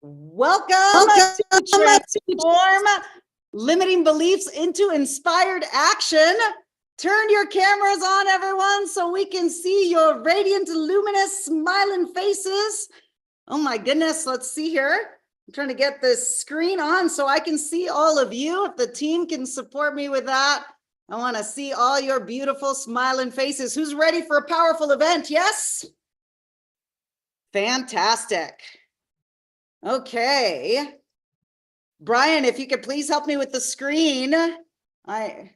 Welcome to transform limiting beliefs into inspired action. Turn your cameras on, everyone, so we can see your radiant, luminous, smiling faces. Oh my goodness, let's see here. I'm trying to get this screen on so I can see all of you. If the team can support me with that, I want to see all your beautiful, smiling faces. Who's ready for a powerful event? Yes? Fantastic. Okay. Brian, if you could please help me with the screen. I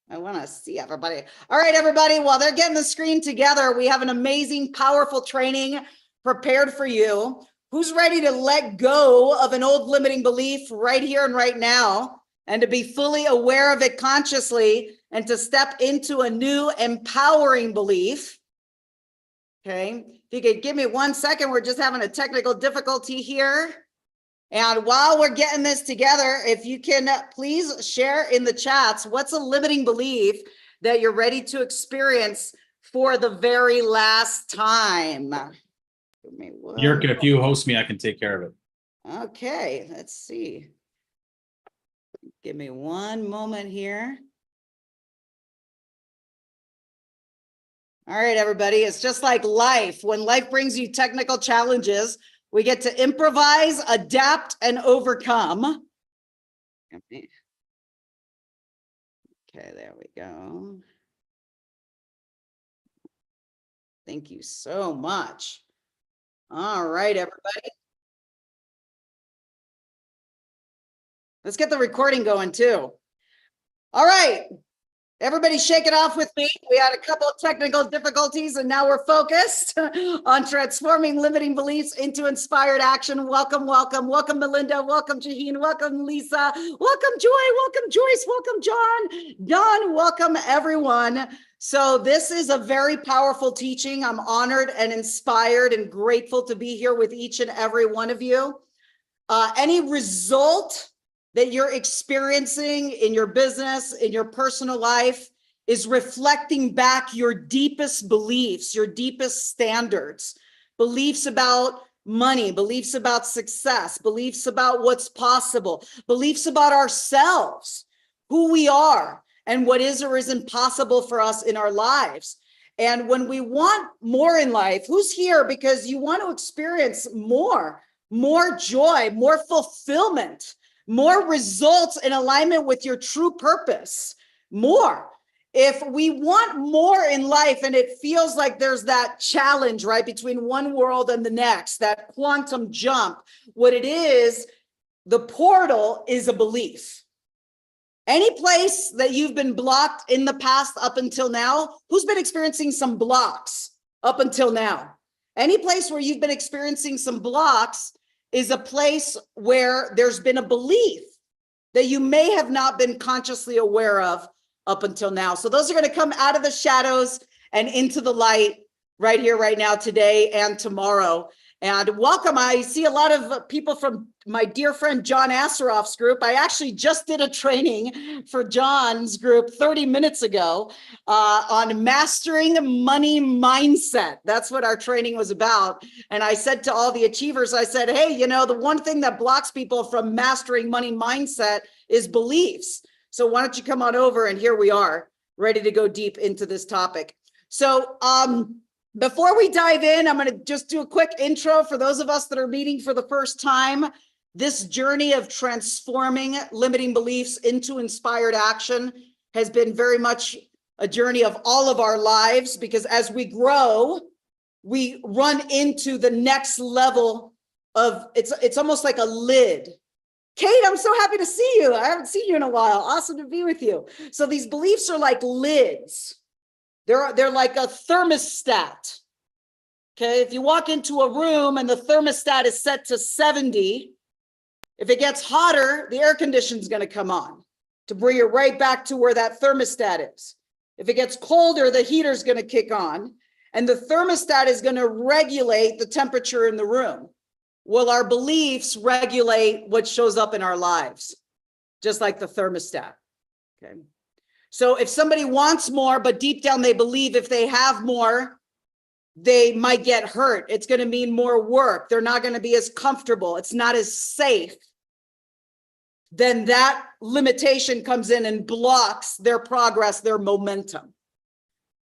want to see everybody. All right, everybody, while they're getting the screen together, we have an amazing, powerful training prepared for you. Who's ready to let go of an old limiting belief right here and right now, and to be fully aware of it consciously and to step into a new empowering belief? Okay, if you could give me 1 second, we're just having a technical difficulty here. And while we're getting this together, if you can please share in the chats, what's a limiting belief that you're ready to experience for the very last time? Niurka, if you host me, I can take care of it. Okay, let's see. Give me one moment here. All right, everybody, it's just like life. When life brings you technical challenges, we get to improvise, adapt, and overcome. Okay, there we go. Thank you so much. All right, everybody. Let's get the recording going too. All right. Everybody shake it off with me. We had a couple of technical difficulties and now we're focused on transforming limiting beliefs into inspired action. Welcome, welcome, welcome, Melinda. Welcome, Jaheen. Welcome, Lisa. Welcome, Joy. Welcome, Joyce. Welcome, John. Don, welcome, everyone. So this is a very powerful teaching. I'm honored and inspired and grateful to be here with each and every one of you. Any result that you're experiencing in your business, in your personal life, is reflecting back your deepest beliefs, your deepest standards, beliefs about money, beliefs about success, beliefs about what's possible, beliefs about ourselves, who we are, and what is or isn't possible for us in our lives. And when we want more in life, who's here because you want to experience more joy, more fulfillment, more results in alignment with your true purpose, more. If we want more in life and it feels like there's that challenge, right, between one world and the next, that quantum jump, what it is, the portal is a belief. Any place that you've been blocked in the past up until now, who's been experiencing some blocks up until now? Any place where you've been experiencing some blocks is a place where there's been a belief that you may have not been consciously aware of up until now. So those are going to come out of the shadows and into the light right here, right now, today and tomorrow. And welcome. I see a lot of people from my dear friend John Asseroff's group. I actually just did a training for John's group 30 minutes ago on mastering money mindset. That's what our training was about. And I said to all the achievers, I said, hey, you know, the one thing that blocks people from mastering money mindset is beliefs. So why don't you come on over? And here we are, ready to go deep into this topic. So, before we dive in, I'm going to just do a quick intro for those of us that are meeting for the first time. This journey of transforming limiting beliefs into inspired action has been very much a journey of all of our lives, because as we grow, we run into the next level of, it's almost like a lid. Kate, I'm so happy to see you. I haven't seen you in a while. Awesome to be with you. So these beliefs are like lids. They're like a thermostat. Okay, if you walk into a room and the thermostat is set to 70, if it gets hotter, the air conditioner is going to come on to bring it right back to where that thermostat is. If it gets colder, the heater is going to kick on, and the thermostat is going to regulate the temperature in the room. Well, our beliefs regulate what shows up in our lives, just like the thermostat. Okay. So if somebody wants more, but deep down they believe if they have more, they might get hurt. It's going to mean more work. They're not going to be as comfortable. It's not as safe. Then that limitation comes in and blocks their progress, their momentum.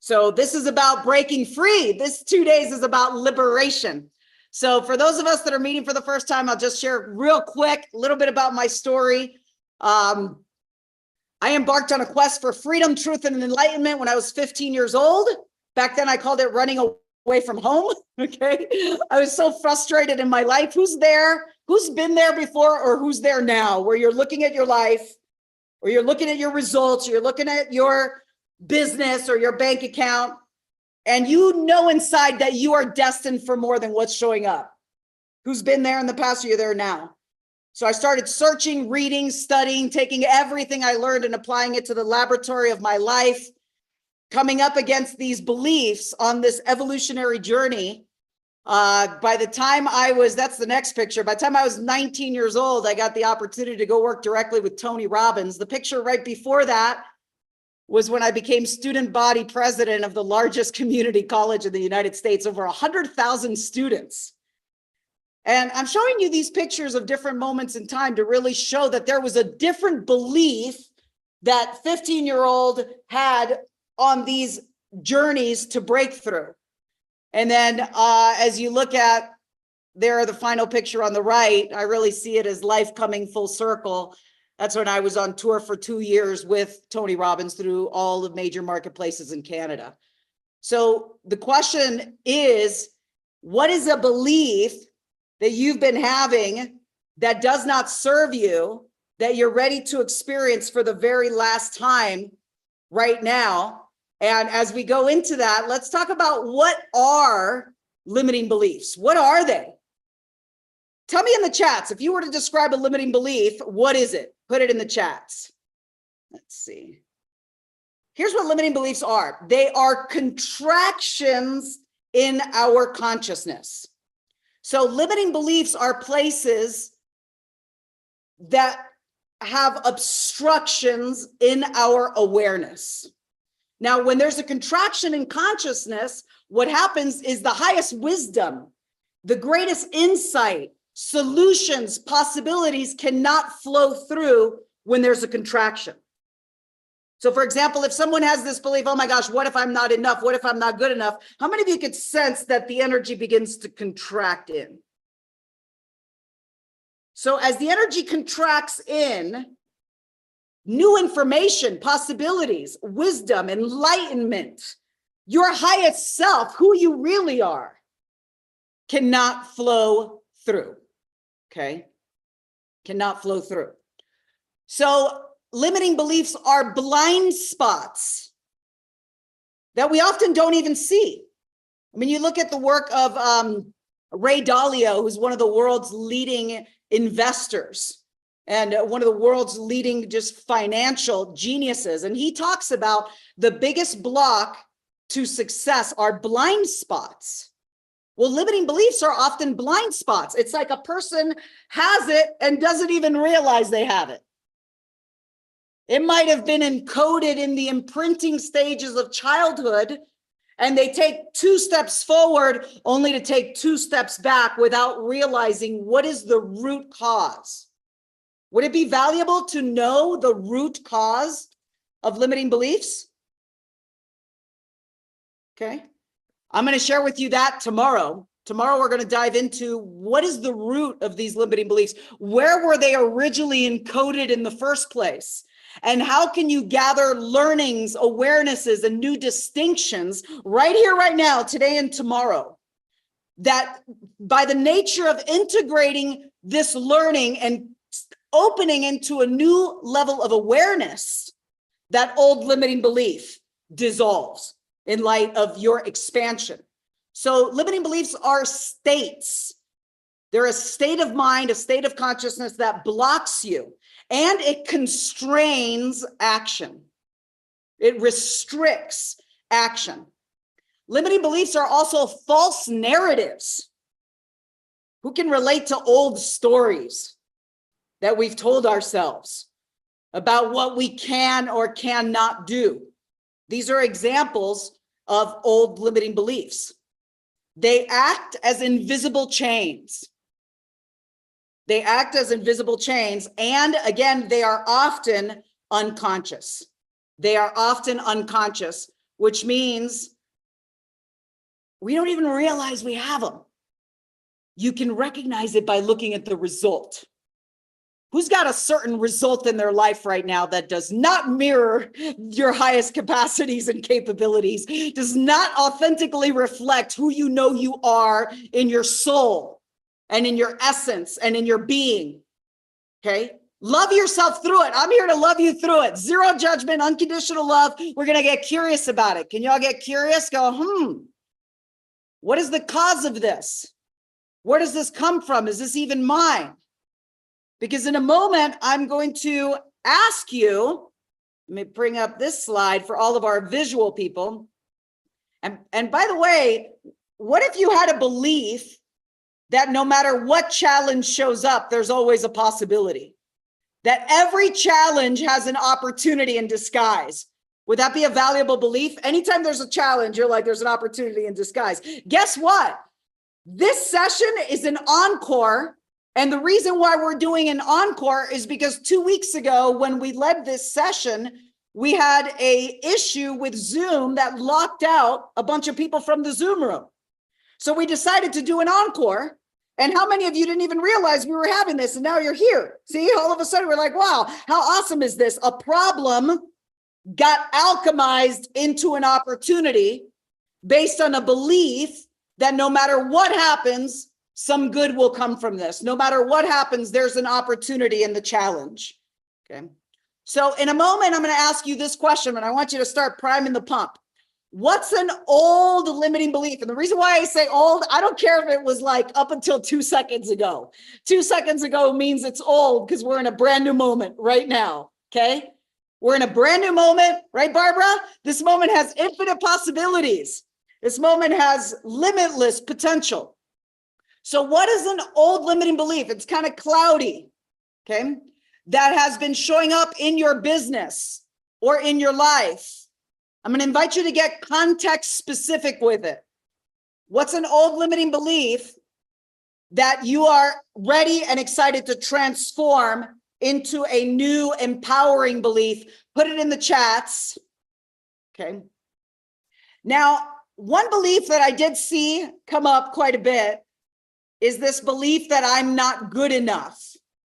So this is about breaking free. This 2 days is about liberation. So for those of us that are meeting for the first time, I'll just share real quick a little bit about my story. I embarked on a quest for freedom, truth, and enlightenment when I was 15 years old. Back then I called it running away from home. Okay. I was so frustrated in my life. Who's there? Who's been there before, or who's there now, where you're looking at your life, or you're looking at your results, or you're looking at your business or your bank account, and you know inside that you are destined for more than what's showing up? Who's been there in the past, or you're there now? So I started searching, reading, studying, taking everything I learned and applying it to the laboratory of my life, coming up against these beliefs on this evolutionary journey. By the time I was, that's the next picture, by the time I was 19 years old, I got the opportunity to go work directly with Tony Robbins. The picture right before that was when I became student body president of the largest community college in the United States, over 100,000 students. And I'm showing you these pictures of different moments in time to really show that there was a different belief that 15-year-old had on these journeys to breakthrough. And then as you look at there, the final picture on the right, I really see it as life coming full circle. That's when I was on tour for 2 years with Tony Robbins through all the major marketplaces in Canada. So the question is, what is a belief that you've been having that does not serve you, that you're ready to experience for the very last time right now? And as we go into that, let's talk about what are limiting beliefs. What are they? Tell me in the chats, if you were to describe a limiting belief, what is it? Put it in the chats. Let's see. Here's what limiting beliefs are. They are contractions in our consciousness. So limiting beliefs are places that have obstructions in our awareness. Now, when there's a contraction in consciousness, what happens is the highest wisdom, the greatest insight, solutions, possibilities cannot flow through when there's a contraction. So for example, if someone has this belief, oh my gosh, what if I'm not enough? What if I'm not good enough? How many of you could sense that the energy begins to contract in? So as the energy contracts in, new information, possibilities, wisdom, enlightenment, your highest self, who you really are, cannot flow through, okay? Cannot flow through. So limiting beliefs are blind spots that we often don't even see. I mean, you look at the work of Ray Dalio, who's one of the world's leading investors and one of the world's leading just financial geniuses. And he talks about the biggest block to success are blind spots. Well, limiting beliefs are often blind spots. It's like a person has it and doesn't even realize they have it. It might have been encoded in the imprinting stages of childhood, and they take 2 steps forward only to take 2 steps back without realizing what is the root cause. Would it be valuable to know the root cause of limiting beliefs? Okay. I'm going to share with you that tomorrow. Tomorrow, we're going to dive into what is the root of these limiting beliefs? Where were they originally encoded in the first place? And how can you gather learnings, awarenesses, and new distinctions right here, right now, today and tomorrow, that by the nature of integrating this learning and opening into a new level of awareness, that old limiting belief dissolves in light of your expansion. So limiting beliefs are states. They're a state of mind, a state of consciousness that blocks you, and it constrains action. It restricts action. Limiting beliefs are also false narratives. Who can relate to old stories that we've told ourselves about what we can or cannot do? These are examples of old limiting beliefs. They act as invisible chains. They act as invisible chains. And again, they are often unconscious. They are often unconscious, which means we don't even realize we have them. You can recognize it by looking at the result. Who's got a certain result in their life right now that does not mirror your highest capacities and capabilities, does not authentically reflect who you know you are in your soul and in your essence and in your being? Okay. Love yourself through it. I'm here to love you through it. Zero judgment, unconditional love. We're going to get curious about it. Can y'all get curious? Go, what is the cause of this? Where does this come from? Is this even mine? Because in a moment, I'm going to ask you, let me bring up this slide for all of our visual people. And by the way, what if you had a belief that no matter what challenge shows up, there's always a possibility? That every challenge has an opportunity in disguise. Would that be a valuable belief? Anytime there's a challenge, you're like, there's an opportunity in disguise. Guess what? This session is an encore. And the reason why we're doing an encore is because 2 weeks ago, when we led this session, we had an issue with Zoom that locked out a bunch of people from the Zoom room. So we decided to do an encore. And how many of you didn't even realize we were having this? And now you're here. See, all of a sudden we're like, wow, how awesome is this? A problem got alchemized into an opportunity based on a belief that no matter what happens, some good will come from this. No matter what happens, there's an opportunity in the challenge. Okay. So in a moment, I'm going to ask you this question, and I want you to start priming the pump. What's an old limiting belief? And the reason why I say old, I don't care if it was like up until 2 seconds ago. 2 seconds ago means it's old because we're in a brand new moment right now. Okay. We're in a brand new moment, right, Barbara? This moment has infinite possibilities. This moment has limitless potential. So what is an old limiting belief? It's kind of cloudy, okay? That has been showing up in your business or in your life. I'm going to invite you to get context specific with it. What's an old limiting belief that you are ready and excited to transform into a new empowering belief? Put it in the chats, okay? Now, one belief that I did see come up quite a bit is this belief that I'm not good enough.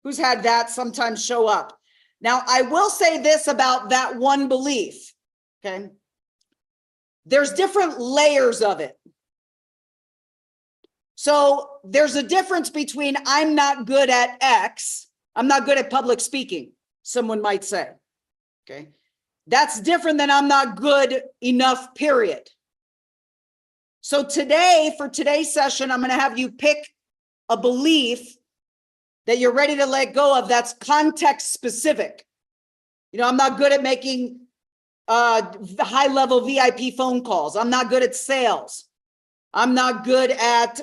Who's had that sometimes show up? Now, I will say this about that one belief, okay? There's different layers of it. So there's a difference between I'm not good at X, I'm not good at public speaking, someone might say, okay? That's different than I'm not good enough, period. So today, for today's session, I'm going to have you pick a belief that you're ready to let go of that's context specific. You know, I'm not good at making high-level VIP phone calls. I'm not good at sales. I'm not good at,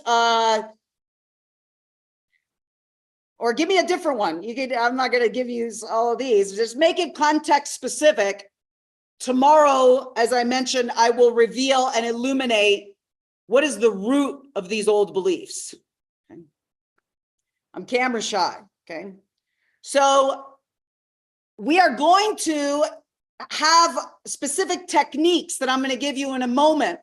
or give me a different one. I'm not going to give you all of these. Just make it context specific. Tomorrow, as I mentioned, I will reveal and illuminate what is the root of these old beliefs. Okay. I'm camera shy, okay? So we are going to have specific techniques that I'm going to give you in a moment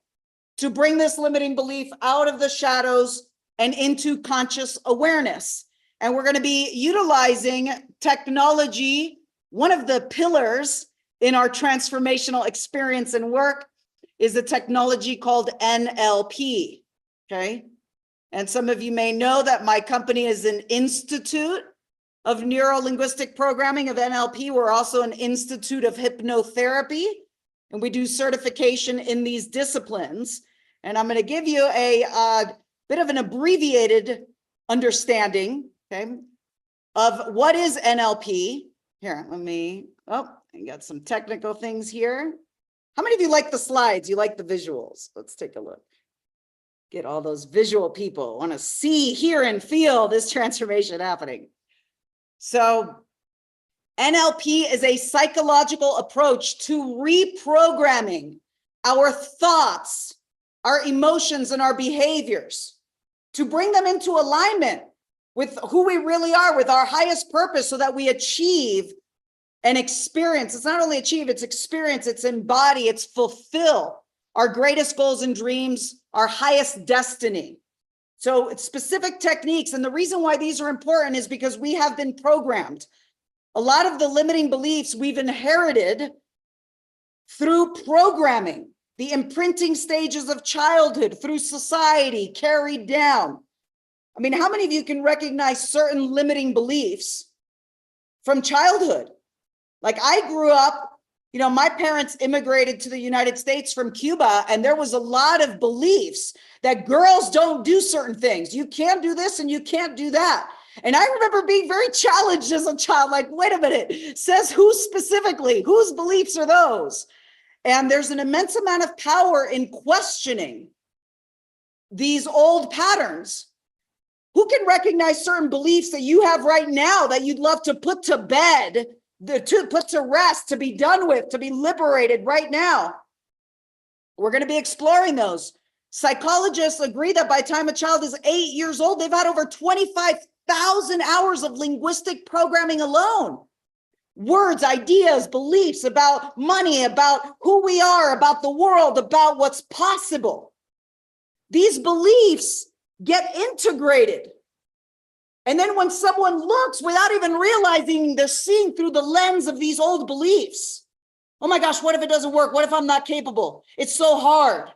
to bring this limiting belief out of the shadows and into conscious awareness. And we're going to be utilizing technology. One of the pillars in our transformational experience and work is a technology called NLP, okay? And some of you may know that my company is an institute of neuro-linguistic programming of NLP. We're also an institute of hypnotherapy, and we do certification in these disciplines. And I'm going to give you a bit of an abbreviated understanding, okay, of what is NLP. Here, I got some technical things here. How many of you like the slides? You like the visuals? Let's take a look. Get all those visual people want to see, hear, and feel this transformation happening. So NLP is a psychological approach to reprogramming our thoughts our emotions and our behaviors, to bring them into alignment with who we really are, with our highest purpose, so that we achieve and experience. It's not only achieve, it's experience, it's embody, it's fulfill our greatest goals and dreams, our highest destiny. So it's specific techniques. And the reason why these are important is because we have been programmed. A lot of the limiting beliefs we've inherited through programming, the imprinting stages of childhood, through society, carried down. I mean, how many of you can recognize certain limiting beliefs from childhood? Like, I grew up, you know, my parents immigrated to the United States from Cuba, and there was a lot of beliefs that girls don't do certain things. You can't do this and you can't do that. And I remember being very challenged as a child, like, wait a minute, says who specifically? Whose beliefs are those? And there's an immense amount of power in questioning these old patterns. Who can recognize certain beliefs that you have right now that you'd love to put to bed, to put to rest, to be done with, to be liberated right now? We're going to be exploring those. Psychologists agree that by the time a child is 8 years old, they've had over 25,000 hours of linguistic programming alone. Words, ideas, beliefs about money, about who we are, about the world, about what's possible. These beliefs get integrated. And then when someone looks, without even realizing, they're seeing through the lens of these old beliefs. Oh my gosh, what if it doesn't work? What if I'm not capable? It's so hard.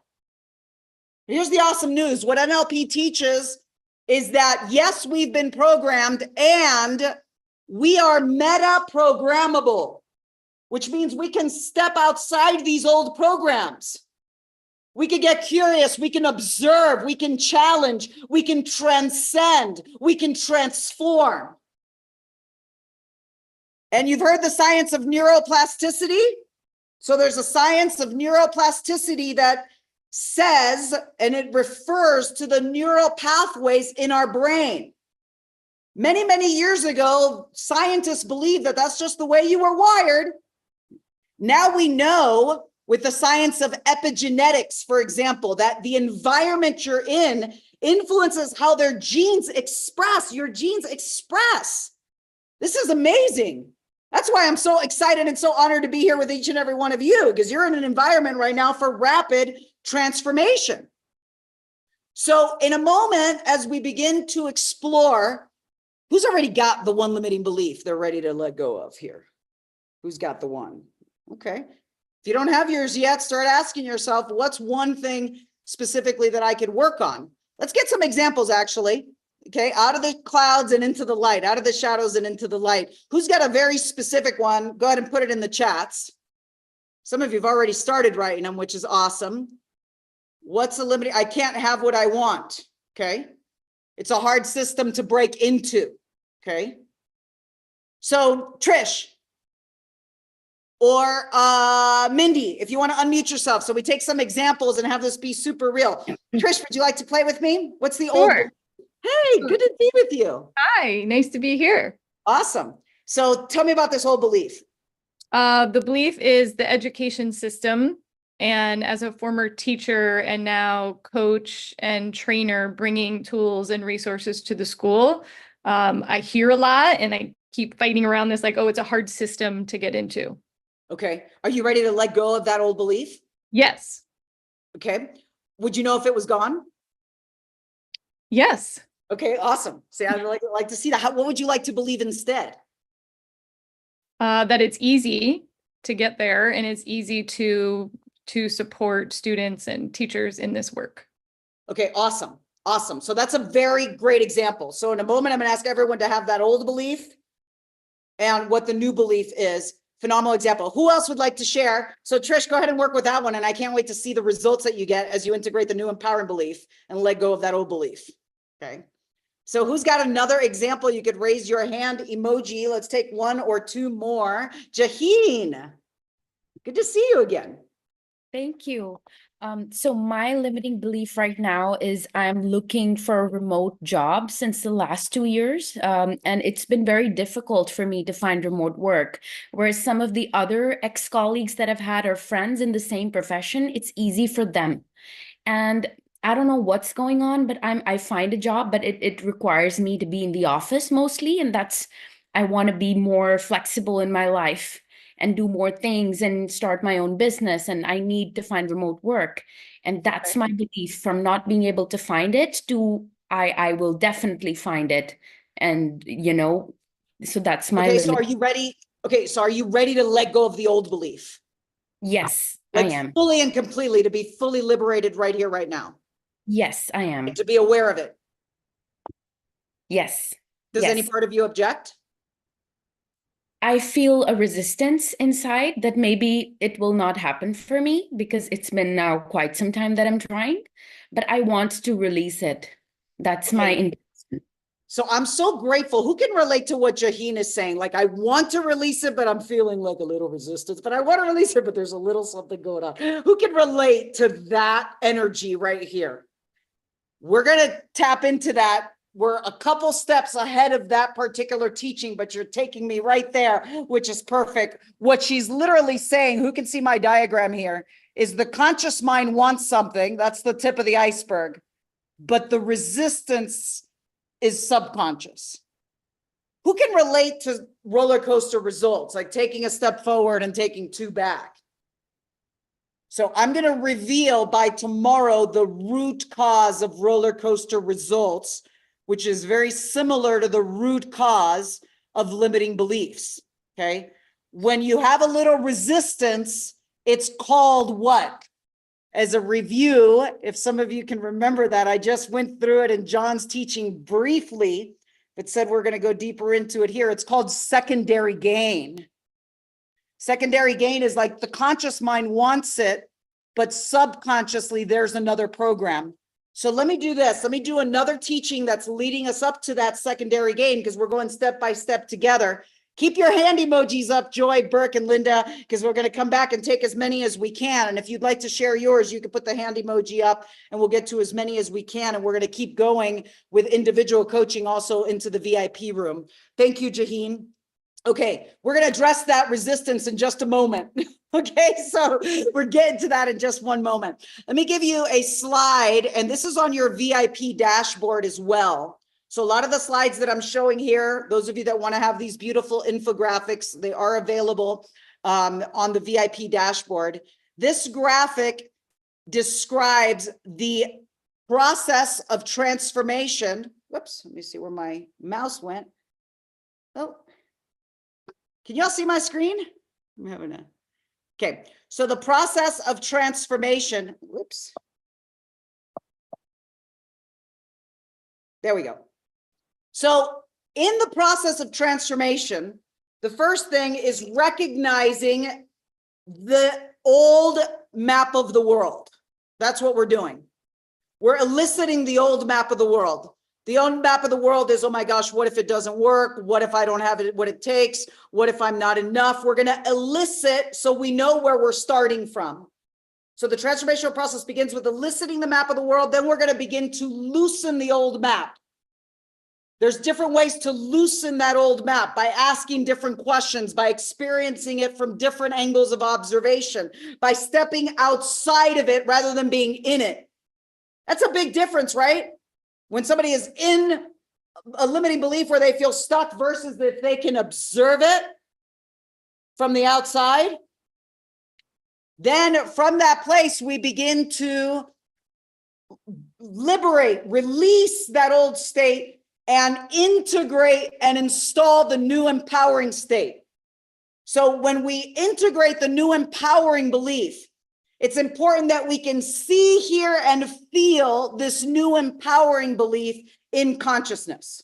Here's the awesome news. What NLP teaches is that, yes, we've been programmed, and we are meta programmable, which means we can step outside these old programs. We can get curious, we can observe, we can challenge, we can transcend, we can transform. And you've heard the science of neuroplasticity. So there's a science of neuroplasticity that says, and it refers to the neural pathways in our brain. Many, many years ago, scientists believed that that's just the way you were wired. Now we know, with the science of epigenetics, for example, that the environment you're in influences how their genes express, your genes express. This is amazing. That's why I'm so excited and so honored to be here with each and every one of you, because you're in an environment right now for rapid transformation. So in a moment, as we begin to explore, who's already got the one limiting belief they're ready to let go of here? Who's got the one? Okay. If you don't have yours yet, start asking yourself, what's one thing specifically that I could work on? Let's get some examples, actually. Okay, out of the clouds and into the light, out of the shadows and into the light. Who's got a very specific one? Go ahead and put it in the chats. Some of you have already started writing them, which is awesome. What's the limiting? I can't have what I want. Okay, it's a hard system to break into. Okay, so Trish, or Mindy, if you want to unmute yourself. So we take some examples and have this be super real. Trish, would you like to play with me? What's the old? Hey, good to be with you. Hi, nice to be here. Awesome. So tell me about this whole belief. The belief is the education system. And as a former teacher and now coach and trainer, bringing tools and resources to the school, I hear a lot and I keep fighting around this, like, oh, it's a hard system to get into. Okay. Are you ready to let go of that old belief? Yes. Okay. Would you know if it was gone? Yes. Okay, awesome. See, I'd like to see that. What would you like to believe instead? That it's easy to get there and it's easy to support students and teachers in this work. Okay, awesome. Awesome. So that's a very great example. So in a moment, I'm going to ask everyone to have that old belief and what the new belief is. Phenomenal example. Who else would like to share? So Trish, go ahead and work with that one. And I can't wait to see the results that you get as you integrate the new empowering belief and let go of that old belief. Okay. So who's got another example? You could raise your hand emoji. Let's take one or two more. Jaheen, good to see you again. Thank you. So my limiting belief right now is I'm looking for a remote job since the last 2 years. And it's been very difficult for me to find remote work. Whereas some of the other ex-colleagues that I've had are friends in the same profession, it's easy for them. and I don't know what's going on, but I find a job, but it requires me to be in the office mostly. And I want to be more flexible in my life and do more things and start my own business. And I need to find remote work. And that's my belief, from not being able to find it to I will definitely find it. And, so that's my Okay, so limit. are you ready? Okay, so are you ready to let go of the old belief? Yes, Like I am. fully and completely, to be fully liberated right here, right now, Yes, I am. and to be aware of it. Yes. Does any Yes. part of you object? I feel a resistance inside that maybe it will not happen for me because it's been now quite some time that I'm trying, but I want to release it. That's my Okay. intention. So I'm so grateful. Who can relate to what Jaheen is saying? Like, I want to release it, but I'm feeling like a little resistance, but I want to release it, but there's a little something going on. Who can relate to that energy right here? We're going to tap into that. We're a couple steps ahead of that particular teaching, but you're taking me right there, which is perfect. What she's literally saying, who can see my diagram here, is the conscious mind wants something. That's the tip of the iceberg, but the resistance is subconscious. Who can relate to roller coaster results, like taking a step forward and taking two back? So I'm going to reveal by tomorrow the root cause of roller coaster results, which is very similar to the root cause of limiting beliefs. Okay. When you have a little resistance, it's called what? As a review, if some of you can remember that, I just went through it in John's teaching briefly, but said we're going to go deeper into it here. It's called secondary gain. Secondary gain is like the conscious mind wants it, but subconsciously there's another program. So let me do this. Let me do another teaching that's leading us up to that secondary gain, because we're going step by step together. Keep your hand emojis up, Joy, Burke, and Linda, because we're going to come back and take as many as we can. And if you'd like to share yours, you can put the hand emoji up and we'll get to as many as we can. And we're going to keep going with individual coaching also into the VIP room. Thank you, Jaheen. Okay, we're going to address that resistance in just a moment. Okay, so we're getting to that in just one moment. Let me give you a slide, and this is on your VIP dashboard as well. So a lot of the slides that I'm showing here, those of you that want to have these beautiful infographics, they are available on the VIP dashboard. This graphic describes the process of transformation. Whoops, let me see where my mouse went. Oh, can y'all see my screen? I'm having a, okay. So the process of transformation, whoops. There we go. So in the process of transformation, the first thing is recognizing the old map of the world. That's what we're doing. We're eliciting the old map of the world. The old map of the world is, oh my gosh, what if it doesn't work? What if I don't have it, what it takes? What if I'm not enough? We're going to elicit so we know where we're starting from. So the transformational process begins with eliciting the map of the world. Then we're going to begin to loosen the old map. There's different ways to loosen that old map: by asking different questions, by experiencing it from different angles of observation, by stepping outside of it rather than being in it. That's a big difference, right? When somebody is in a limiting belief where they feel stuck versus if they can observe it from the outside, then from that place, we begin to liberate, release that old state and integrate and install the new empowering state. So when we integrate the new empowering belief, it's important that we can see, hear, and feel this new empowering belief in consciousness.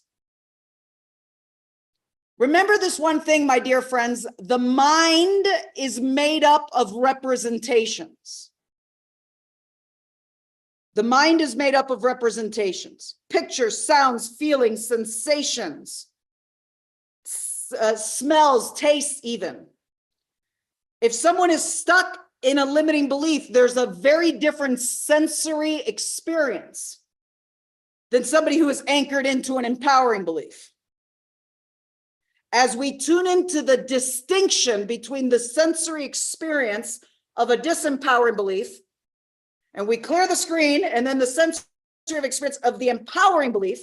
Remember this one thing, my dear friends: the mind is made up of representations. The mind is made up of representations, pictures, sounds, feelings, sensations, smells, tastes even. If someone is stuck in a limiting belief, there's a very different sensory experience than somebody who is anchored into an empowering belief. As we tune into the distinction between the sensory experience of a disempowering belief and we clear the screen, and then the sensory experience of the empowering belief,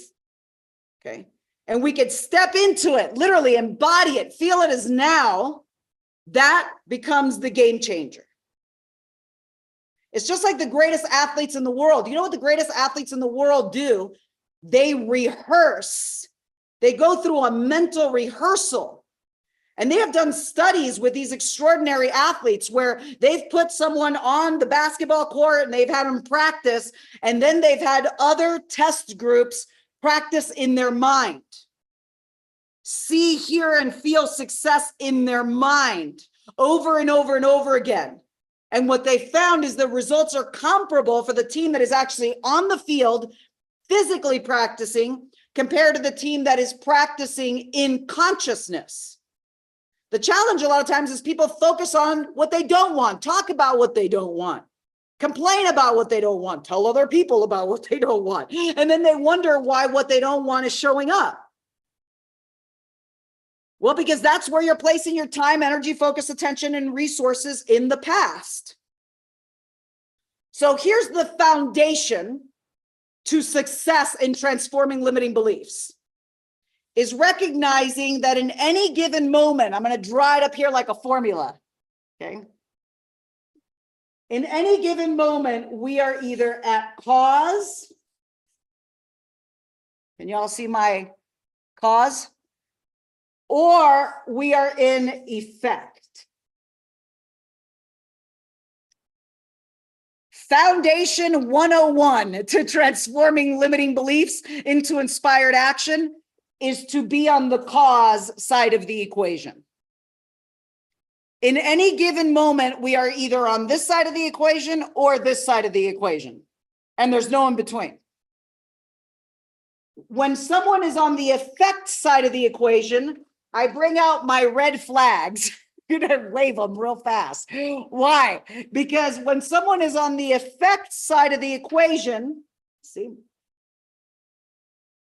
okay, and we could step into it, literally embody it, feel it as now, that becomes the game changer. It's just like the greatest athletes in the world. You know what the greatest athletes in the world do? They rehearse. They go through a mental rehearsal. And they have done studies with these extraordinary athletes where they've put someone on the basketball court and they've had them practice, and then they've had other test groups practice in their mind. See, hear, and feel success in their mind over and over and over again. And what they found is the results are comparable for the team that is actually on the field, physically practicing, compared to the team that is practicing in consciousness. The challenge a lot of times is people focus on what they don't want, talk about what they don't want, complain about what they don't want, tell other people about what they don't want. And then they wonder why what they don't want is showing up. Well, because that's where you're placing your time, energy, focus, attention, and resources in the past. So here's the foundation to success in transforming limiting beliefs, is recognizing that in any given moment, I'm going to draw it up here like a formula, okay? In any given moment, we are either at cause. Can you all see my cause? Or we are in effect. Foundation 101 to transforming limiting beliefs into inspired action is to be on the cause side of the equation. In any given moment, we are either on this side of the equation or this side of the equation, and there's no in between. When someone is on the effect side of the equation, I bring out my red flags. You're gonna wave them real fast. Why? Because when someone is on the effect side of the equation, see,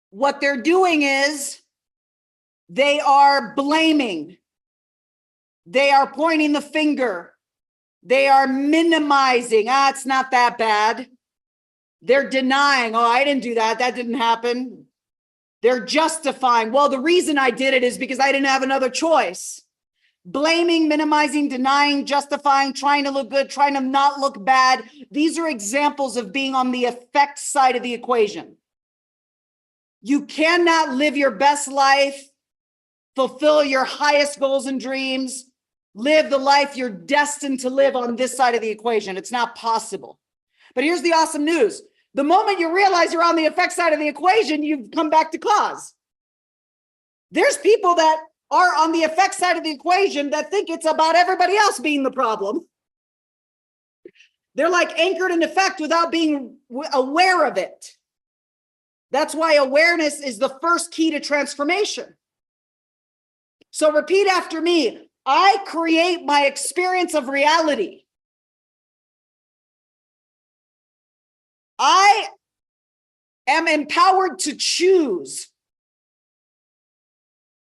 what they're doing is they are blaming. They are pointing the finger. They are minimizing. It's not that bad. They're denying. I didn't do that. That didn't happen. They're justifying. Well, the reason I did it is because I didn't have another choice. Blaming, minimizing, denying, justifying, trying to look good, trying to not look bad. These are examples of being on the effect side of the equation. You cannot live your best life, fulfill your highest goals and dreams, live the life you're destined to live on this side of the equation. It's not possible. But here's the awesome news. The moment you realize you're on the effect side of the equation, you've come back to cause. There's people that are on the effect side of the equation that think it's about everybody else being the problem. They're like anchored in effect without being aware of it. That's why awareness is the first key to transformation. So repeat after me. I create my experience of reality. I am empowered to choose.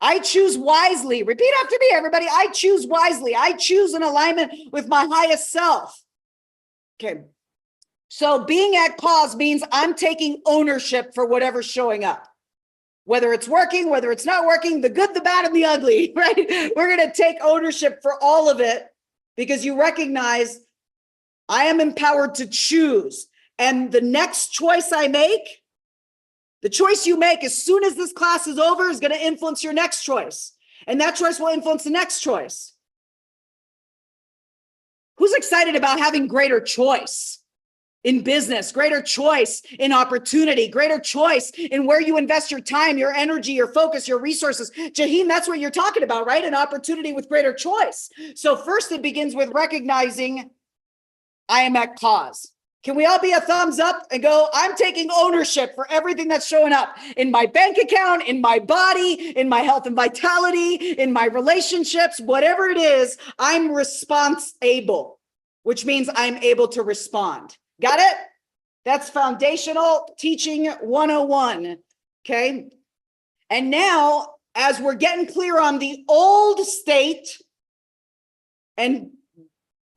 I choose wisely. Repeat after me, everybody. I choose wisely. I choose in alignment with my highest self. Okay. So being at cause means I'm taking ownership for whatever's showing up. Whether it's working, whether it's not working, the good, the bad, and the ugly, right? We're going to take ownership for all of it because you recognize I am empowered to choose. And the next choice I make, the choice you make as soon as this class is over is going to influence your next choice. And that choice will influence the next choice. Who's excited about having greater choice in business, greater choice in opportunity, greater choice in where you invest your time, your energy, your focus, your resources? Jaheen, that's what you're talking about, right? An opportunity with greater choice. So first it begins with recognizing I am at cause. Can we all be a thumbs up and go, I'm taking ownership for everything that's showing up in my bank account, in my body, in my health and vitality, in my relationships, whatever it is, I'm responsible, which means I'm able to respond. Got it? That's foundational teaching 101. Okay. And now, as we're getting clear on the old state and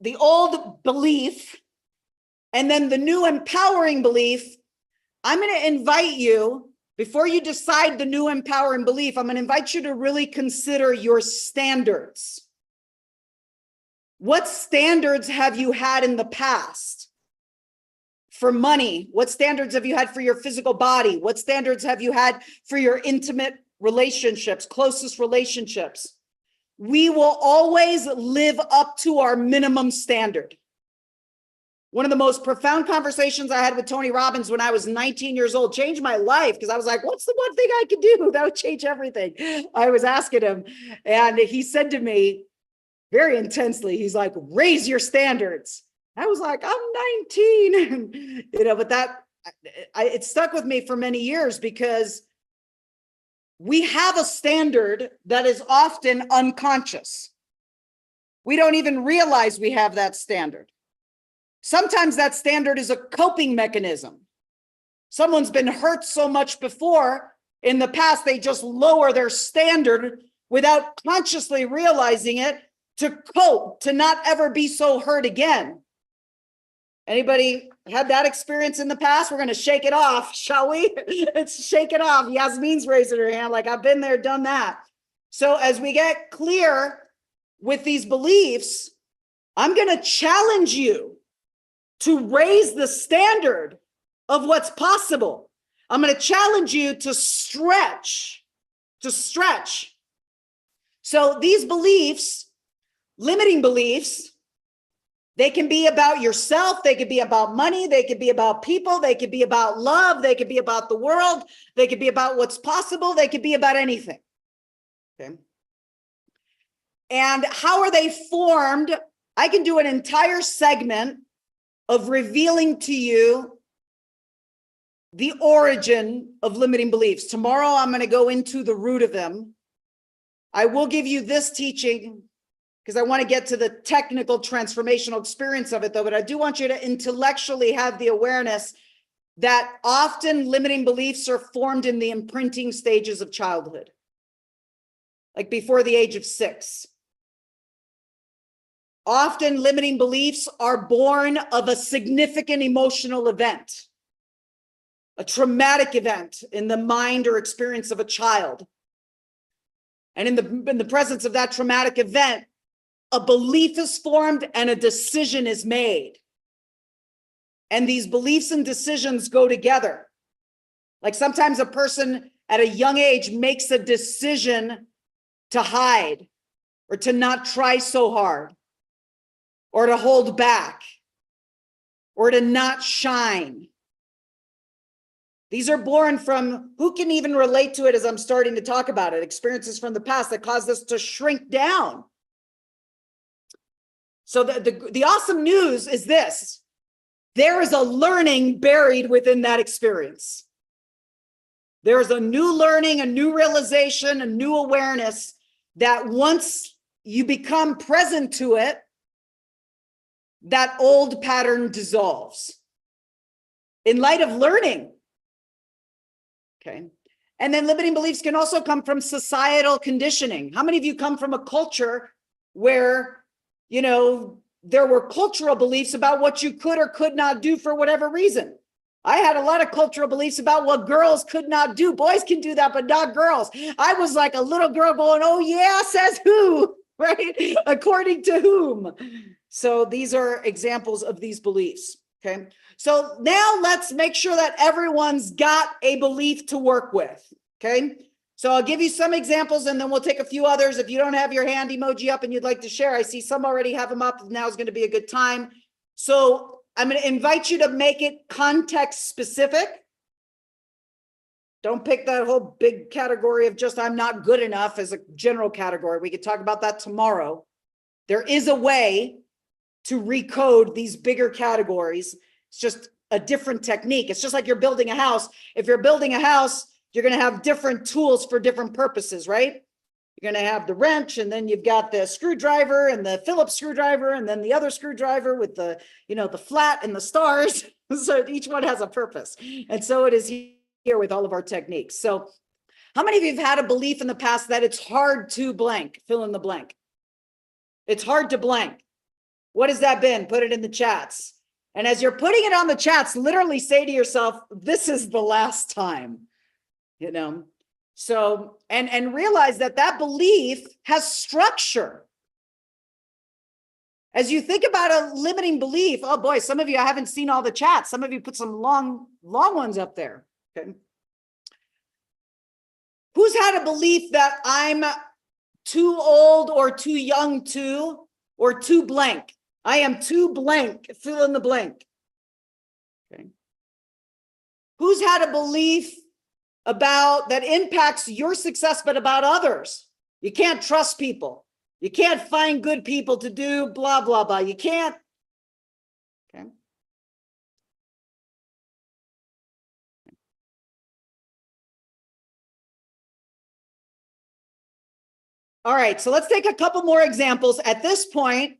the old belief, And then the new empowering belief, I'm going to invite you, before you decide the new empowering belief, I'm going to invite you to really consider your standards. What standards have you had in the past for money? What standards have you had for your physical body? What standards have you had for your intimate relationships, closest relationships? We will always live up to our minimum standard. One of the most profound conversations I had with Tony Robbins when I was 19 years old changed my life, because I was like, what's the one thing I could do that would change everything? I was asking him, and he said to me very intensely, he's like, raise your standards. I was like, I'm 19, but it stuck with me for many years, because we have a standard that is often unconscious. We don't even realize we have that standard. Sometimes that standard is a coping mechanism. Someone's been hurt so much before in the past, they just lower their standard without consciously realizing it, to cope, to not ever be so hurt again. Anybody had that experience in the past? We're going to shake it off, shall we? Let's shake it off. Yasmin's raising her hand like, I've been there, done that. So as we get clear with these beliefs, I'm going to challenge you to raise the standard of what's possible. I'm going to challenge you to stretch. So these beliefs, limiting beliefs, they can be about yourself, they could be about money, they could be about people, they could be about love, they could be about the world, they could be about what's possible, they could be about anything. Okay. And how are they formed? I can do an entire segment of revealing to you the origin of limiting beliefs. Tomorrow, I'm going to go into the root of them. I will give you this teaching because I want to get to the technical transformational experience of it, though, but I do want you to intellectually have the awareness that often limiting beliefs are formed in the imprinting stages of childhood, like before the age of 6. Often limiting beliefs are born of a significant emotional event, a traumatic event in the mind or experience of a child. And in the presence of that traumatic event, a belief is formed and a decision is made. And these beliefs and decisions go together. Like sometimes a person at a young age makes a decision to hide or to not try so hard or to hold back or to not shine. These are born from, who can even relate to it as I'm starting to talk about it, experiences from the past that caused us to shrink down. So the awesome news is this: there is a learning buried within that experience. There is a new learning, a new realization, a new awareness that once you become present to it, that old pattern dissolves in light of learning. Okay. And then limiting beliefs can also come from societal conditioning. How many of you come from a culture where, there were cultural beliefs about what you could or could not do for whatever reason? I had a lot of cultural beliefs about what girls could not do. Boys can do that, but not girls. I was like a little girl going, oh yeah, says who, right? According to whom? So these are examples of these beliefs, okay? So now let's make sure that everyone's got a belief to work with, okay? So I'll give you some examples and then we'll take a few others. If you don't have your hand emoji up and you'd like to share, I see some already have them up. Now is going to be a good time. So I'm going to invite you to make it context specific. Don't pick that whole big category of just I'm not good enough as a general category. We could talk about that tomorrow. There is a way to recode these bigger categories. It's just a different technique. It's just like you're building a house. If you're building a house, you're going to have different tools for different purposes, right? You're going to have the wrench, and then you've got the screwdriver and the Phillips screwdriver, and then the other screwdriver with the, the flat and the stars. So each one has a purpose. And so it is here with all of our techniques. So how many of you have had a belief in the past that it's hard to blank, fill in the blank? It's hard to blank. What has that been? Put it in the chats. And as you're putting it on the chats, literally say to yourself, this is the last time, you know? So, and realize that that belief has structure. As you think about a limiting belief, oh boy, some of you, I haven't seen all the chats. Some of you put some long ones up there. Okay. Who's had a belief that I'm too old or too young to, or too blank? I am too blank, fill in the blank. Okay. Who's had a belief about that impacts your success, but about others? You can't trust people. You can't find good people to do blah, blah, blah. You can't. Okay. All right, so let's take a couple more examples. At this point,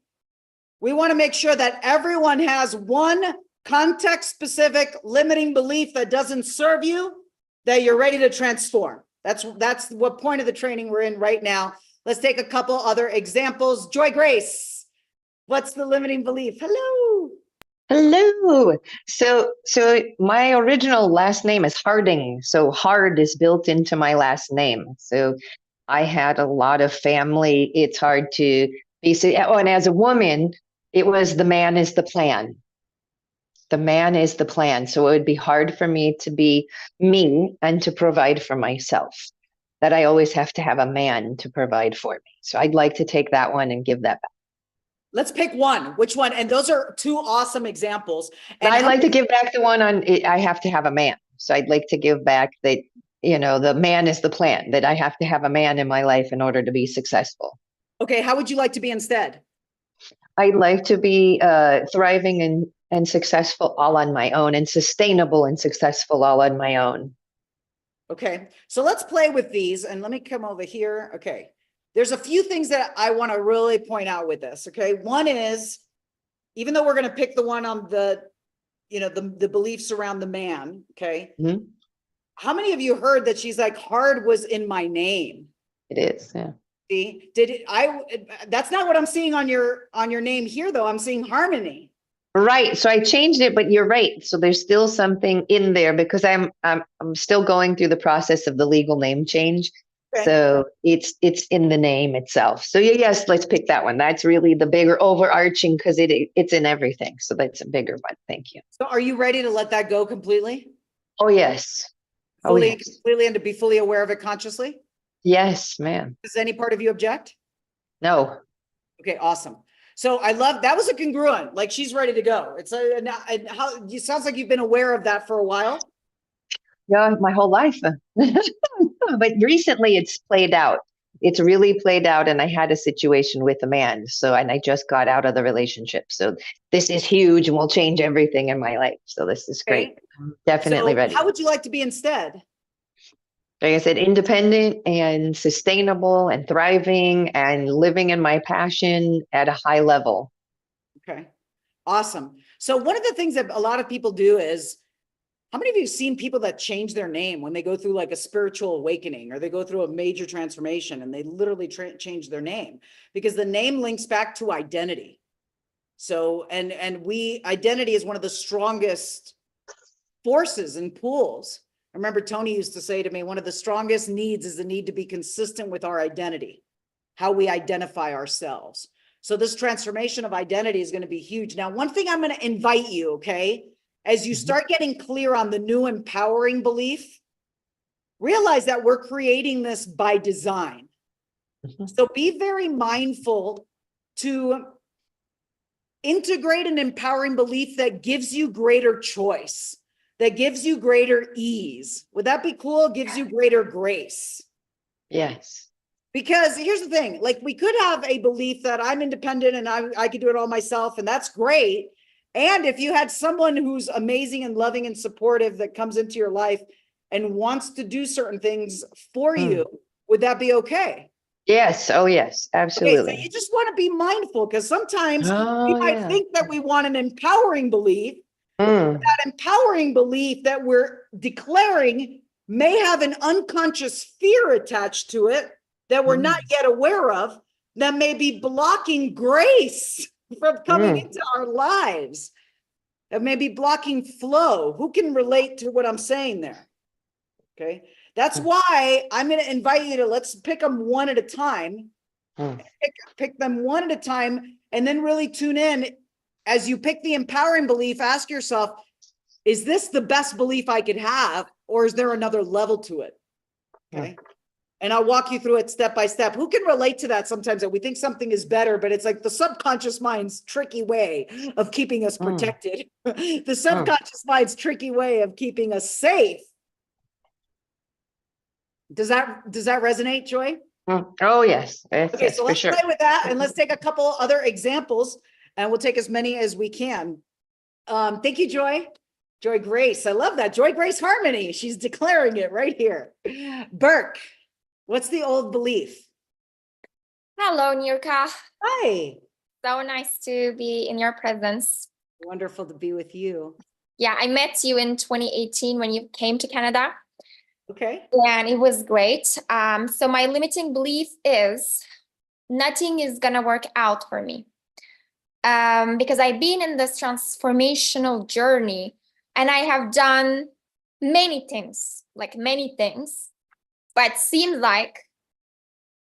we want to make sure that everyone has one context-specific limiting belief that doesn't serve you, that you're ready to transform. That's what point of the training we're in right now. Let's take a couple other examples. Joy Grace, what's the limiting belief? Hello. Hello. So my original last name is Harding. So hard is built into my last name. So I had a lot of family. It's hard to be. Oh, and as a woman, it was the man is the plan. The man is the plan. So it would be hard for me to be me and to provide for myself. That I always have to have a man to provide for me. So I'd like to take that one and give that back. Let's pick one. Which one? And those are two awesome examples. And I'd like to give back the one on I have to have a man. So I'd like to give back that, you know, the man is the plan, that I have to have a man in my life in order to be successful. Okay, how would you like to be instead? I'd like to be thriving and successful all on my own, and sustainable and successful all on my own. Okay, so let's play with these, and let me come over here. Okay, there's a few things that I want to really point out with this. Okay, one is, even though we're going to pick the one on the, you know, the beliefs around the man. Okay, Mm-hmm. How many of you heard that she's like, hard was in my name? It is, yeah. See, that's not what I'm seeing on your name here, though. I'm seeing harmony. Right. So I changed it, but you're right. So there's still something in there because I'm still going through the process of the legal name change. Okay. So it's in the name itself. So yes, let's pick that one. That's really the bigger overarching, because it's in everything. So that's a bigger one. Thank you. So are you ready to let that go completely? Oh, yes. Fully, yes. Completely, and to be fully aware of it consciously? Yes, ma'am. Does any part of you object? No. Okay, awesome. So I love, that was a congruent, like she's ready to go. It's it sounds like you've been aware of that for a while. Yeah, my whole life. But recently it's played out. It's really played out, and I had a situation with a man. And I just got out of the relationship. So this is huge and will change everything in my life. So this is great. I'm definitely ready. How would you like to be instead? Like I said, independent and sustainable and thriving and living in my passion at a high level. Okay, awesome. So one of the things that a lot of people do is, how many of you have seen people that change their name when they go through like a spiritual awakening, or they go through a major transformation and they literally change their name? Because the name links back to identity. So, and identity is one of the strongest forces and pools. I remember Tony used to say to me, one of the strongest needs is the need to be consistent with our identity, how we identify ourselves. So this transformation of identity is going to be huge. Now, one thing I'm going to invite you, okay, as you start getting clear on the new empowering belief, realize that we're creating this by design. So be very mindful to integrate an empowering belief that gives you greater choice, that gives you greater ease. Would that be cool? Gives you greater grace. Yes. Because here's the thing, like we could have a belief that I'm independent and I could do it all myself, and that's great. And if you had someone who's amazing and loving and supportive that comes into your life and wants to do certain things for you, would that be okay? Yes. Oh, yes, absolutely. Okay, so you just want to be mindful, because sometimes we might think that we want an empowering belief. That empowering belief that we're declaring may have an unconscious fear attached to it that we're not yet aware of, that may be blocking grace from coming into our lives. of maybe blocking flow. Who can relate to what I'm saying there? Okay. That's why I'm going to invite you to, let's pick them one at a time. Pick them one at a time, and then really tune in. As you pick the empowering belief, ask yourself, is this the best belief I could have, or is there another level to it? Okay. And I'll walk you through it step by step. Who can relate to that sometimes, that we think something is better, but it's like the subconscious mind's tricky way of keeping us protected. The subconscious mind's tricky way of keeping us safe. Does that resonate, Joy? Oh, yes. Okay, Yes, so for let's sure. play with that, and let's take a couple other examples, and we'll take as many as we can. Thank you, Joy. Joy Grace. I love that. Joy Grace Harmony. She's declaring it right here. Burke, what's the old belief? Hello, Niurka. Hi. So nice to be in your presence. Wonderful to be with you. Yeah, I met you in 2018 when you came to Canada, Okay. and it was great. So my limiting belief is nothing is gonna work out for me. Because I've been in this transformational journey, and I have done many things, but seems like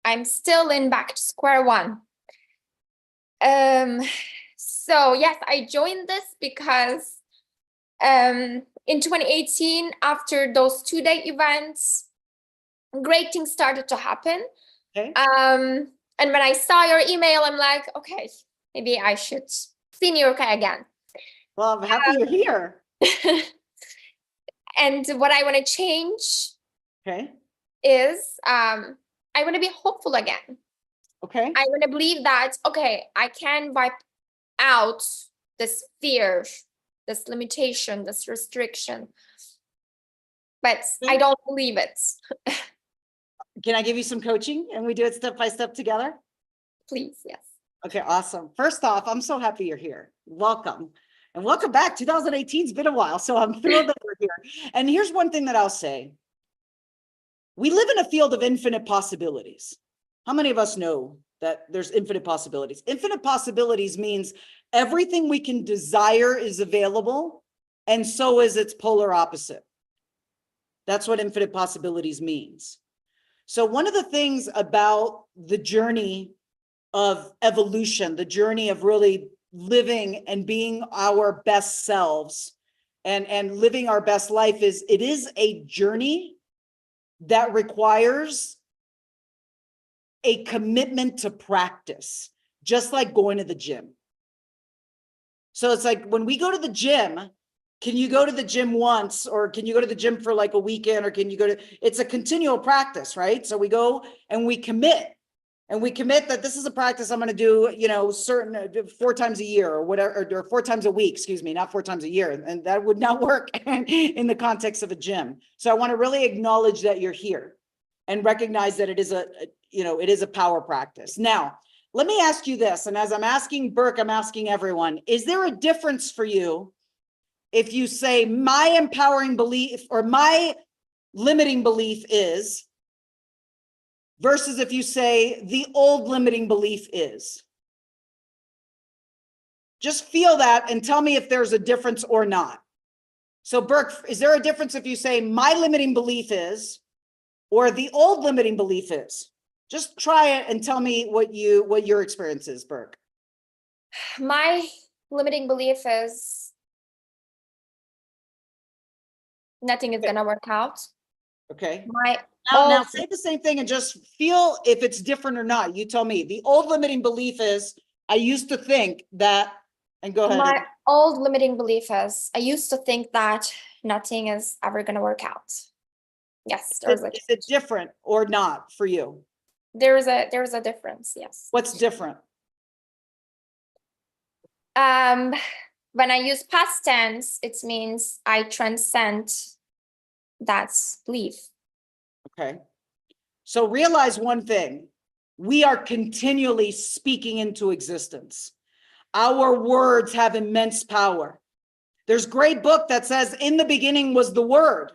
I'm still back to square one. So yes, I joined this because in 2018, after those 2-day events, great things started to happen. Okay. And when I saw your email, I'm like, okay, maybe I should see Niurka again. Well, I'm happy you're here. And what I want to change Okay. is I want to be hopeful again. Okay. I want to believe that, okay, I can wipe out this fear, this limitation, this restriction. But I don't believe it. Can I give you some coaching and we do it step by step together? Please, yes. Okay, awesome. First off, I'm so happy you're here. Welcome. And welcome back. 2018's been a while, so I'm thrilled that we're here. And here's one thing that I'll say. We live in a field of infinite possibilities. How many of us know that there's infinite possibilities? Infinite possibilities means everything we can desire is available, and so is its polar opposite. That's what infinite possibilities means. So one of the things about the journey of evolution, the journey of really living and being our best selves and living our best life is, it is a journey that requires a commitment to practice, just like going to the gym. So it's like when we go to the gym, can you go to the gym once, or can you go to the gym for like a weekend, or can you go to, it's a continual practice, right? So we go and we commit. And we commit that this is a practice I'm going to do, you know, certain 4 times a year or whatever, or 4 times a week, excuse me, not 4 times a year. And that would not work in the context of a gym. So I want to really acknowledge that you're here and recognize that it is it is a power practice. Now, let me ask you this. And as I'm asking Burke, I'm asking everyone, is there a difference for you if you say my empowering belief or my limiting belief is, versus if you say the old limiting belief is? Just feel that and tell me if there's a difference or not. So Burke, is there a difference if you say my limiting belief is, or the old limiting belief is? Just try it and tell me what your experience is, Burke. My limiting belief is nothing is gonna work out. Okay. My Now old, say the same thing and just feel if it's different or not. You tell me. The old limiting belief is, I used to think that, and go ahead. my old limiting belief is I used to think that nothing is ever gonna work out. Yes, Is it different or not for you? there is a difference, yes. What's different? When I use past tense, it means I transcend that belief. Okay. So realize one thing. We are continually speaking into existence. Our words have immense power. There's a great book that says, in the beginning was the word.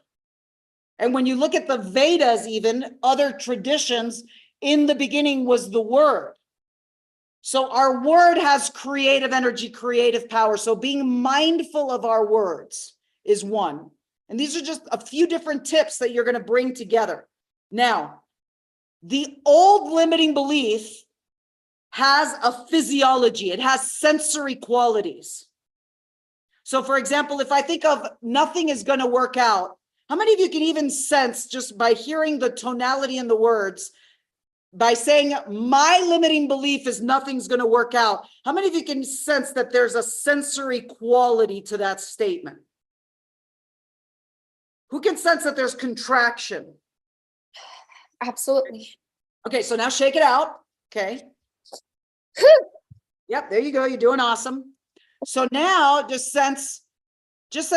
And when you look at the Vedas, even other traditions, in the beginning was the word. So our word has creative energy, creative power. So being mindful of our words is one. And these are just a few different tips that you're going to bring together. Now, the old limiting belief has a physiology. It has sensory qualities. So for example, if I think of nothing is going to work out, how many of you can even sense just by hearing the tonality in the words, by saying my limiting belief is nothing's going to work out? How many of you can sense that there's a sensory quality to that statement? Who can sense that there's contraction? Absolutely. Okay, so now shake it out. Okay. Yep, there you go. You're doing awesome. So now just sense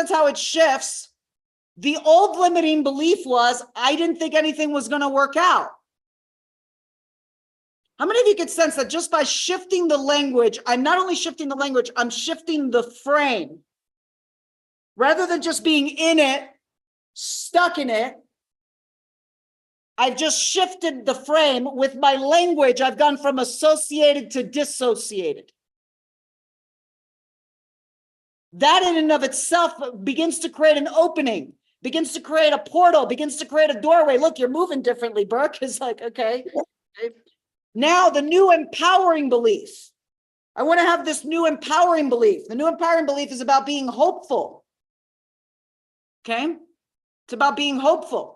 how it shifts. The old limiting belief was, I didn't think anything was going to work out. How many of you could sense that just by shifting the language, I'm not only shifting the language, I'm shifting the frame. Rather than just being in it, stuck in it, I've just shifted the frame with my language. I've gone from associated to dissociated. That in and of itself begins to create an opening, begins to create a portal, begins to create a doorway. Look, you're moving differently, Burke. It's like, okay. Now the new empowering belief. I want to have this new empowering belief. The new empowering belief is about being hopeful. Okay? It's about being hopeful.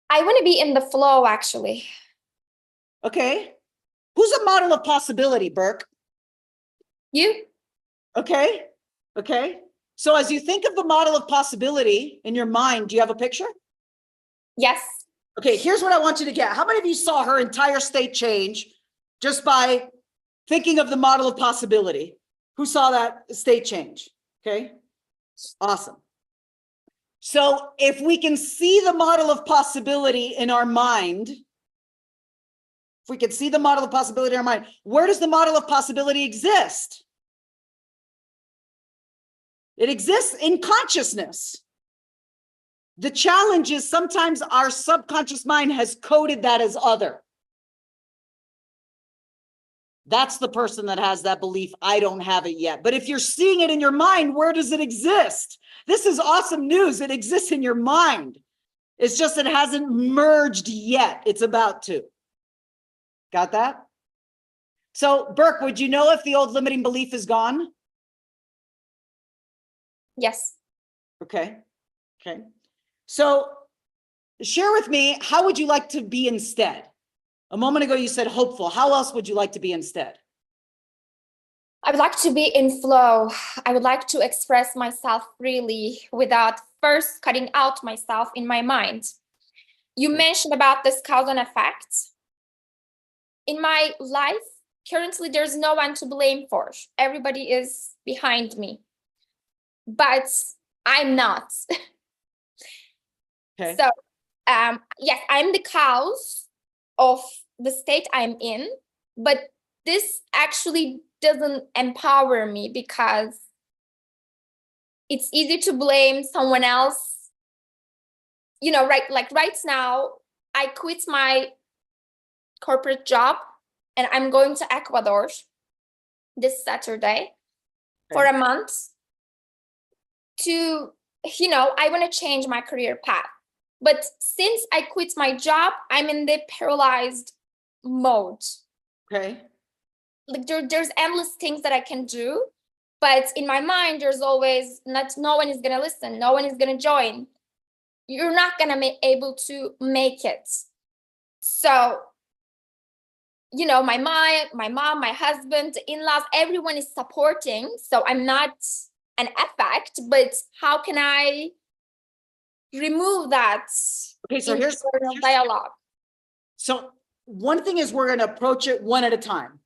I want to be in the flow, actually. Okay. Who's a model of possibility, Burke? You? Okay. Okay. So as you think of the model of possibility in your mind, do you have a picture? Yes. Okay, here's what I want you to get. How many of you saw her entire state change just by thinking of the model of possibility? Who saw that state change? Okay. Awesome. So if we can see the model of possibility in our mind, if we can see the model of possibility in our mind, where does the model of possibility exist? It exists in consciousness. The challenge is sometimes our subconscious mind has coded that as other. That's the person that has that belief. I don't have it yet. But if you're seeing it in your mind, where does it exist? This is awesome news. It exists in your mind. It's just it hasn't merged yet. It's about to. Got that? So, Burke, would you know if the old limiting belief is gone? Yes. Okay. Okay. So, share with me, how would you like to be instead? A moment ago, you said hopeful. How else would you like to be instead? I would like to be in flow. I would like to express myself freely without first cutting out myself in my mind. You mentioned about this cause and effect. In my life, currently, there's no one to blame for. Everybody is behind me. But I'm not. Okay. So, yes, I'm the cause of the state I'm in, but this actually doesn't empower me because it's easy to blame someone else. You know, right now, I quit my corporate job and I'm going to Ecuador this Saturday for a month to, I want to change my career path. But since I quit my job, I'm in the paralyzed mode. Okay. Like there's endless things that I can do, but in my mind, there's always no one is going to listen. No one is going to join. You're not going to be able to make it. So, my mom, my husband, the in-laws, everyone is supporting. So I'm not an effect, but how can I remove that? Okay, so here's dialogue. So one thing is we're going to approach it one at a time.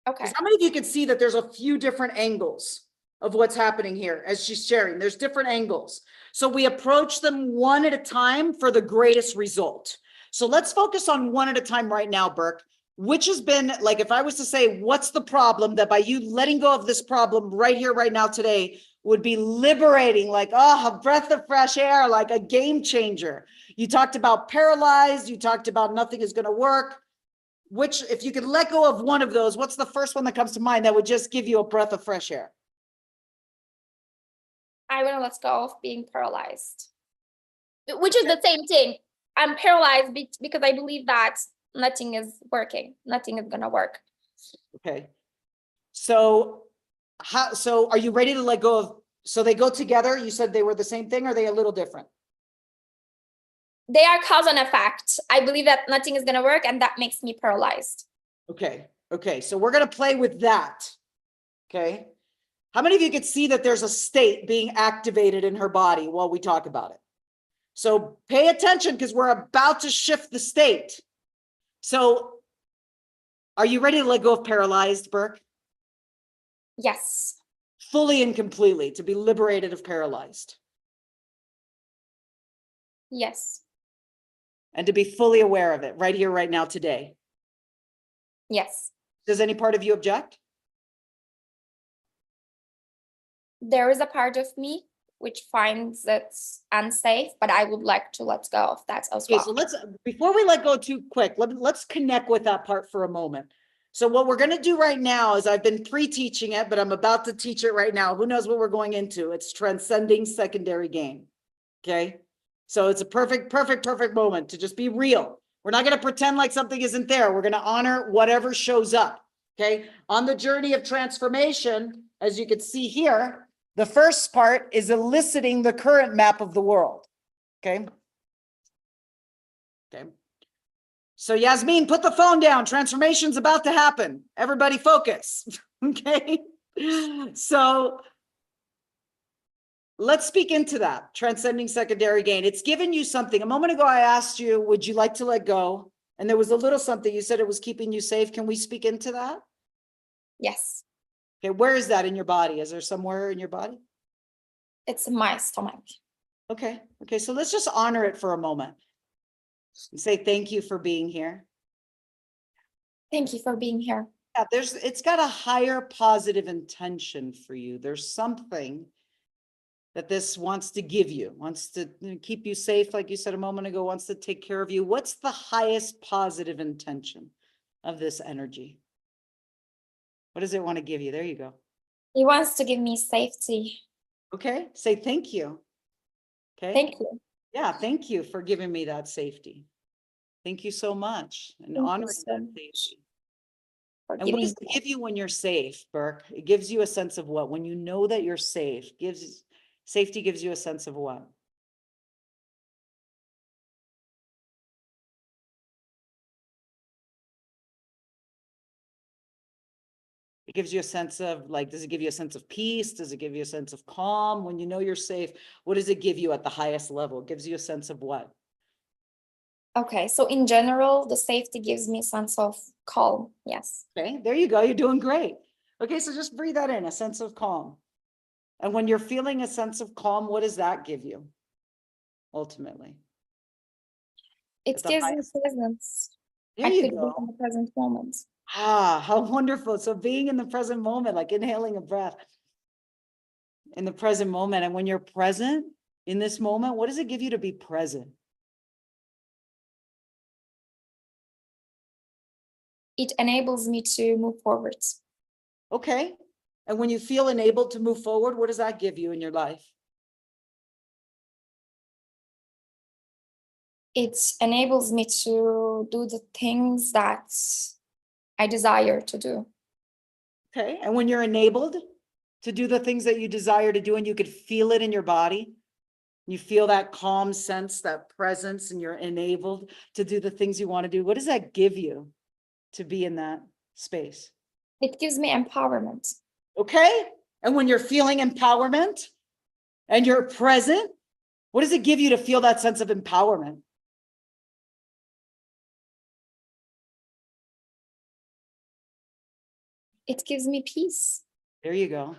Okay. How many of you can see that there's a few different angles of what's happening here as she's sharing? There's different angles. So we approach them one at a time for the greatest result. So let's focus on one at a time right now, Burke, which has been like, if I was to say, what's the problem that by you letting go of this problem right here, right now, today would be liberating, like, a breath of fresh air, like a game changer. You talked about paralyzed. You talked about nothing is going to work. which, if you could let go of one of those, what's the first one that comes to mind that would just give you a breath of fresh air? I want to let go of being paralyzed, which is the same thing. I'm paralyzed because I believe that nothing is working. Nothing is going to work. Okay. So are you ready to let go of, so they go together? You said they were the same thing, or are they a little different? They are cause and effect. I believe that nothing is going to work, and that makes me paralyzed. Okay. Okay. So we're going to play with that. Okay. How many of you could see that there's a state being activated in her body while we talk about it? So pay attention, because we're about to shift the state. So are you ready to let go of paralyzed, Burke? Yes. Fully and completely, to be liberated of paralyzed. Yes. And to be fully aware of it right here, right now, today. Yes. Does any part of you object? There is a part of me which finds it unsafe, but I would like to let go of that as Okay, well. so let's, before we let go too quick, let's connect with that part for a moment. So what we're going to do right now is, I've been pre-teaching it, but I'm about to teach it right now. Who knows what we're going into? It's transcending secondary gain. Okay. So it's a perfect moment to just be real. We're not going to pretend like something isn't there. We're going to honor whatever shows up. Okay. On the journey of transformation, as you can see here, the first part is eliciting the current map of the world. Okay. Okay. So Yasmin, put the phone down. Transformation's about to happen. Everybody focus. Okay. So let's speak into that. Transcending secondary gain. It's given you something. A moment ago, I asked you, would you like to let go? And there was a little something. You said it was keeping you safe. Can we speak into that? Yes. Okay. Where is that in your body? Is there somewhere in your body? It's in my stomach. Okay. Okay. So let's just honor it for a moment. And say thank you for being here. Thank you for being here. Yeah, it's got a higher positive intention for you. There's something that this wants to give you, wants to keep you safe, like you said a moment ago, wants to take care of you. What's the highest positive intention of this energy? What does it want to give you? There you go. He wants to give me safety. Okay, say thank you. Okay. Thank you. Yeah, thank you for giving me that safety. Thank you so much. And Thank you honoring so that much safety. for And what giving does it give you when you're safe, Burke? It gives you a sense of what? When you know that you're safe, safety gives you a sense of what? It gives you a sense of, like, does it give you a sense of peace? Does it give you a sense of calm? When you know you're safe, what does it give you at the highest level? It gives you a sense of what? Okay, so in general, the safety gives me a sense of calm. Yes. Okay, there you go. You're doing great. Okay, so just breathe that in, a sense of calm. And when you're feeling a sense of calm, what does that give you ultimately? It At the gives me highest- presence. There I you could be go. in the present moment. Ah, how wonderful. So being in the present moment, like inhaling a breath in the present moment. And when you're present in this moment, what does it give you to be present? It enables me to move forward. Okay. And when you feel enabled to move forward, what does that give you in your life? It enables me to do the things that I desire to do. Okay. And when you're enabled to do the things that you desire to do, and you could feel it in your body, you feel that calm sense, that presence, and you're enabled to do the things you want to do, what does that give you to be in that space? It gives me empowerment. Okay. And when you're feeling empowerment and you're present, what does it give you to feel that sense of empowerment? It gives me peace. There you go.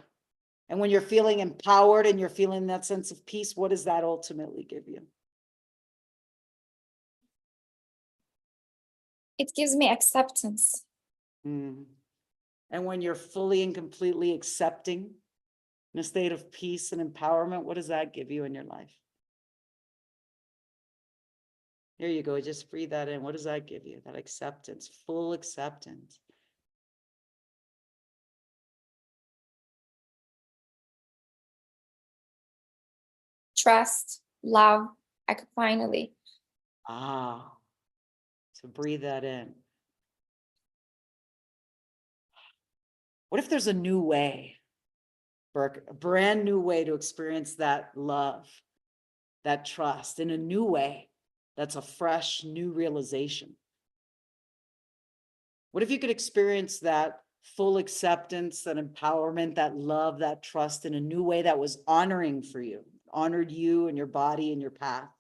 And when you're feeling empowered and you're feeling that sense of peace, what does that ultimately give you? It gives me acceptance. Mm. And when you're fully and completely accepting in a state of peace and empowerment, what does that give you in your life? Here you go. Just breathe that in. What does that give you? That acceptance, full acceptance. Trust, love. I could finally. Ah, so breathe that in. What if there's a new way, Burke, a brand new way to experience that love, that trust in a new way? That's a fresh, new realization. What if you could experience that full acceptance, that empowerment, that love, that trust in a new way that was honoring for you, honored you and your body and your path?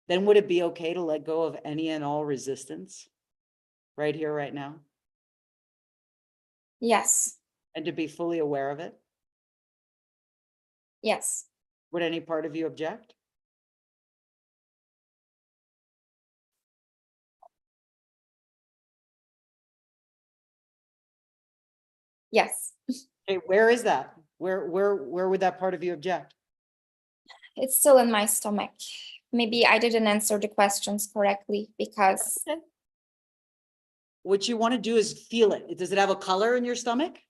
Then would it be okay to let go of any and all resistance right here, right now? Yes. And to be fully aware of it? Yes. Would any part of you object? Yes. Okay, where is that? Where would that part of you object? It's still in my stomach. Maybe I didn't answer the questions correctly because Okay. What you want to do is feel it. Does it have a color in your stomach?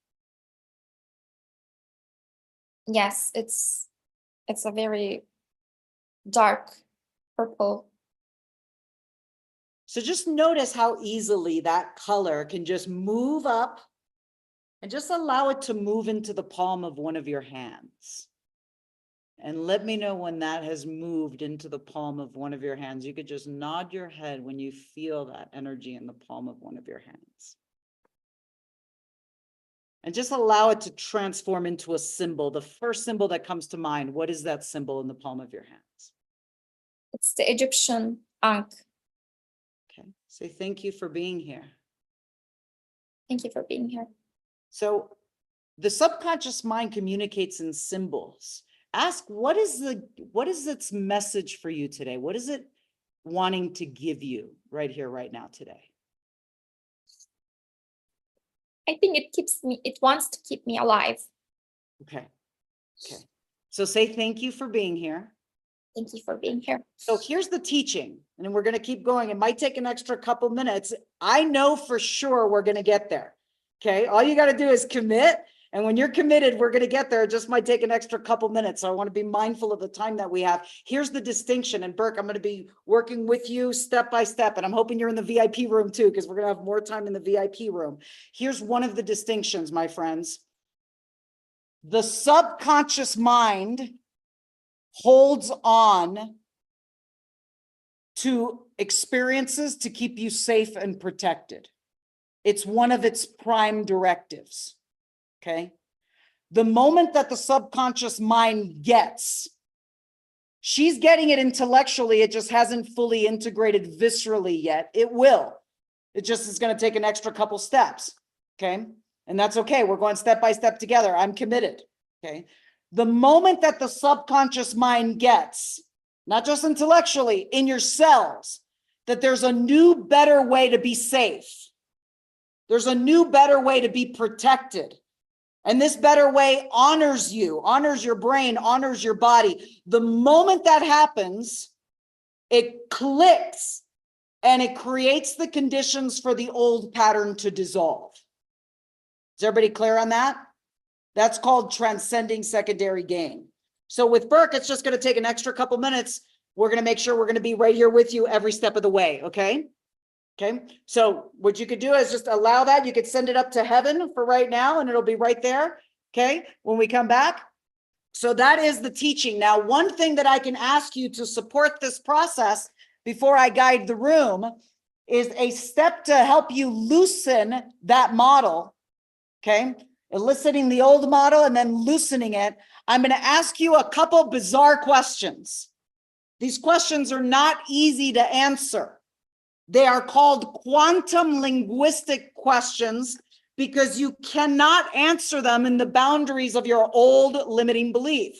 yes, it's a very dark purple. So just notice how easily that color can just move up and just allow it to move into the palm of one of your hands. And let me know when that has moved into the palm of one of your hands. You could just nod your head when you feel that energy in the palm of one of your hands. And just allow it to transform into a symbol. The first symbol that comes to mind, what is that symbol in the palm of your hands? It's the Egyptian Ankh. Okay, say thank you for being here. Thank you for being here. So the subconscious mind communicates in symbols. Ask, what is its message for you today? What is it wanting to give you right here, right now, today? I think it wants to keep me alive. Okay. So say thank you for being here. Thank you for being here. So here's the teaching, and then we're going to keep going. It might take an extra couple minutes. I know for sure we're going to get there. Okay. All you got to do is commit. And when you're committed, we're going to get there. It just might take an extra couple minutes. So I want to be mindful of the time that we have. Here's the distinction. And Burke, I'm going to be working with you step by step. And I'm hoping you're in the VIP room too, because we're going to have more time in the VIP room. Here's one of the distinctions, my friends. The subconscious mind holds on to experiences to keep you safe and protected. It's one of its prime directives. Okay. The moment that the subconscious mind gets, she's getting it intellectually. It just hasn't fully integrated viscerally yet. It will. It just is going to take an extra couple steps. Okay. And that's okay. We're going step by step together. I'm committed. Okay. The moment that the subconscious mind gets, not just intellectually, in your cells, that there's a new, better way to be safe. There's a new, better way to be protected. And this better way honors you, honors your brain, honors your body. The moment that happens, it clicks and it creates the conditions for the old pattern to dissolve. Is everybody clear on that? That's called transcending secondary gain. So with Burke, it's just going to take an extra couple minutes. We're going to make sure we're going to be right here with you every step of the way. Okay. Okay. So what you could do is just allow that. You could send it up to heaven for right now, and it'll be right there. Okay. When we come back. So that is the teaching. Now, one thing that I can ask you to support this process before I guide the room is a step to help you loosen that model. Okay. Eliciting the old model and then loosening it. I'm going to ask you a couple bizarre questions. These questions are not easy to answer. They are called quantum linguistic questions because you cannot answer them in the boundaries of your old limiting belief.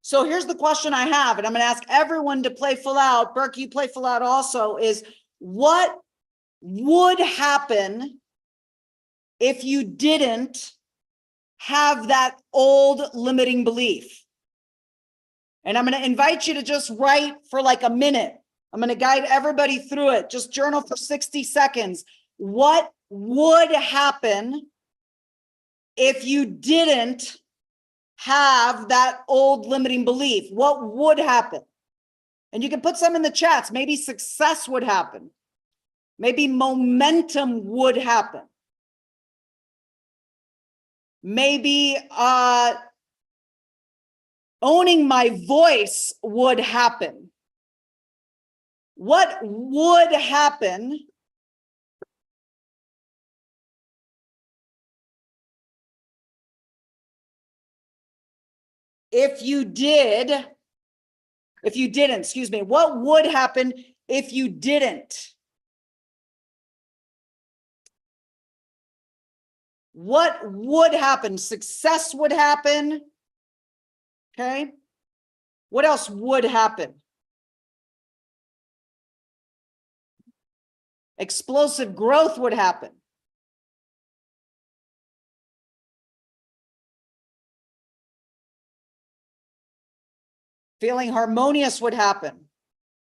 So here's the question I have, and I'm going to ask everyone to play full out. Burke, you play full out also, is what would happen if you didn't have that old limiting belief? And I'm going to invite you to just write for like a minute I'm going to guide everybody through it. Just journal for 60 seconds. What would happen if you didn't have that old limiting belief? What would happen? And you can put some in the chats. Maybe success would happen. Maybe momentum would happen. Maybe owning my voice would happen. What would happen if you didn't, excuse me, what would happen if you didn't? What would happen? Success would happen. Okay. What else would happen? Explosive growth would happen. Feeling harmonious would happen.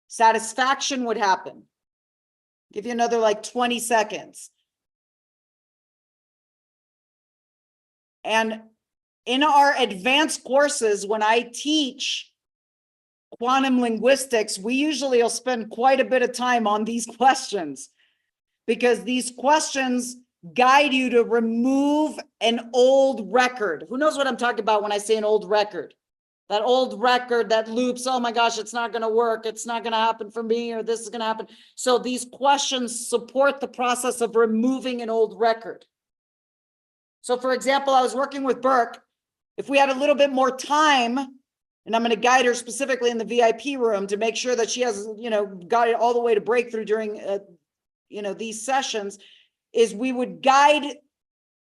Satisfaction would happen. Give you another like 20 seconds. And in our advanced courses, when I teach quantum linguistics, we usually will spend quite a bit of time on these questions, because these questions guide you to remove an old record. Who knows what I'm talking about when I say an old record? That old record that loops, oh my gosh, it's not going to work. It's not going to happen for me, or this is going to happen. So these questions support the process of removing an old record. So for example, I was working with Burke. If we had a little bit more time, and I'm going to guide her specifically in the VIP room to make sure that she has, got it all the way to breakthrough during, these sessions, is we would guide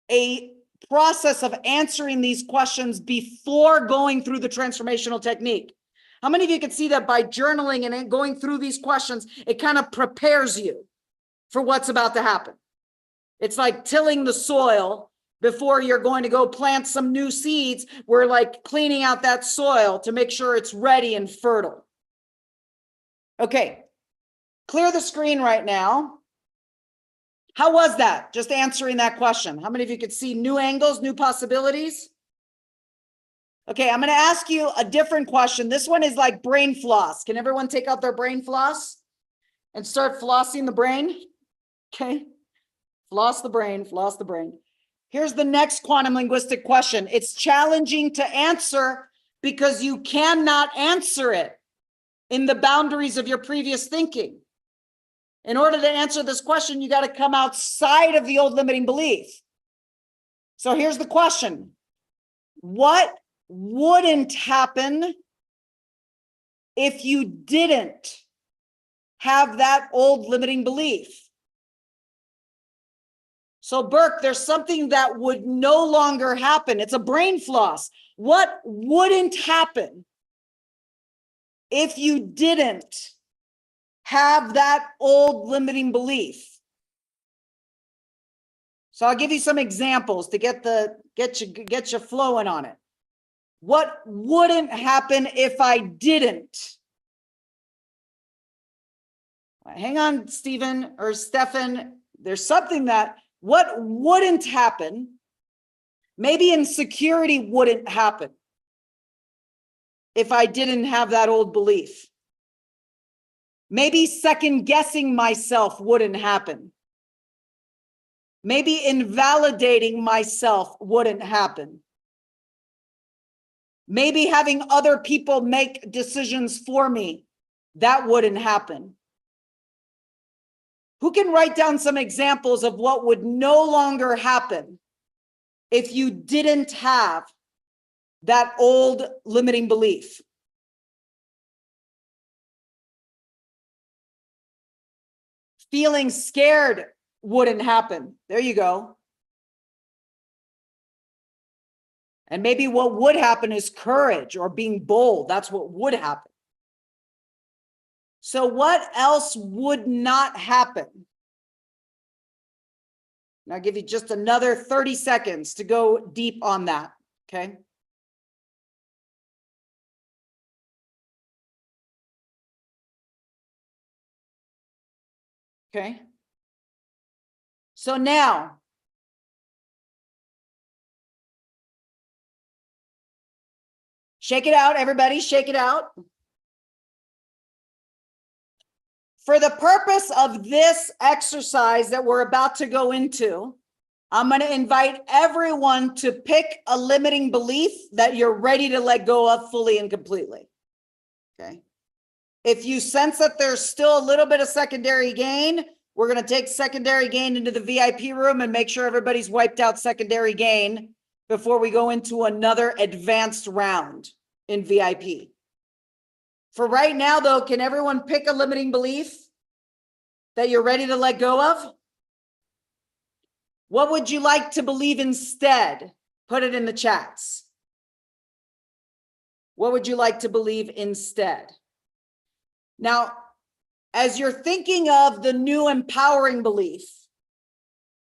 a process of answering these questions before going through the transformational technique. How many of you can see that by journaling and then going through these questions, it kind of prepares you for what's about to happen? It's like tilling the soil before you're going to go plant some new seeds. We're like cleaning out that soil to make sure it's ready and fertile. Okay, clear the screen right now. How was that? Just answering that question. How many of you could see new angles, new possibilities? Okay, I'm going to ask you a different question. This one is like brain floss. Can everyone take out their brain floss and start flossing the brain? Okay, floss the brain, floss the brain. Here's the next quantum linguistic question. It's challenging to answer because you cannot answer it in the boundaries of your previous thinking. In order to answer this question, you got to come outside of the old limiting belief. So here's the question. What wouldn't happen if you didn't have that old limiting belief? So Burke, there's something that would no longer happen. It's a brain floss. What wouldn't happen if you didn't have that old limiting belief? So I'll give you some examples to get you flowing on it. What wouldn't happen if I didn't? Hang on, Stephen or Stefan. There's something that, what wouldn't happen? Maybe insecurity wouldn't happen if I didn't have that old belief. Maybe second guessing myself wouldn't happen. Maybe invalidating myself wouldn't happen. Maybe having other people make decisions for me, that wouldn't happen. Who can write down some examples of what would no longer happen if you didn't have that old limiting belief? Feeling scared wouldn't happen. There you go. And maybe what would happen is courage or being bold. That's what would happen. So what else would not happen? And I'll give you just another 30 seconds to go deep on that, okay? Okay. So now, shake it out, everybody, shake it out. For the purpose of this exercise that we're about to go into, I'm going to invite everyone to pick a limiting belief that you're ready to let go of fully and completely. Okay. If you sense that there's still a little bit of secondary gain, we're going to take secondary gain into the VIP room and make sure everybody's wiped out secondary gain before we go into another advanced round in VIP. For right now, though, can everyone pick a limiting belief that you're ready to let go of? What would you like to believe instead? Put it in the chats. What would you like to believe instead? Now, as you're thinking of the new empowering belief,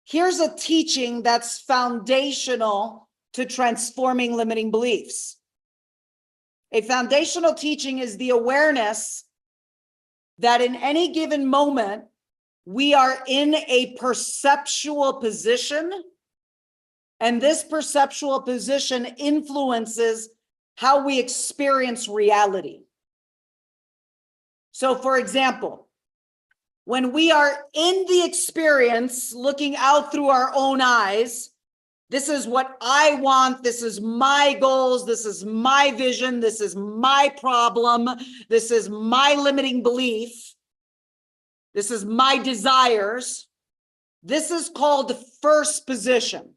here's a teaching that's foundational to transforming limiting beliefs. A foundational teaching is the awareness that in any given moment, we are in a perceptual position, and this perceptual position influences how we experience reality. So, for example, when we are in the experience, looking out through our own eyes, this is what I want, this is my goals, this is my vision, this is my problem, this is my limiting belief, this is my desires. This is called first position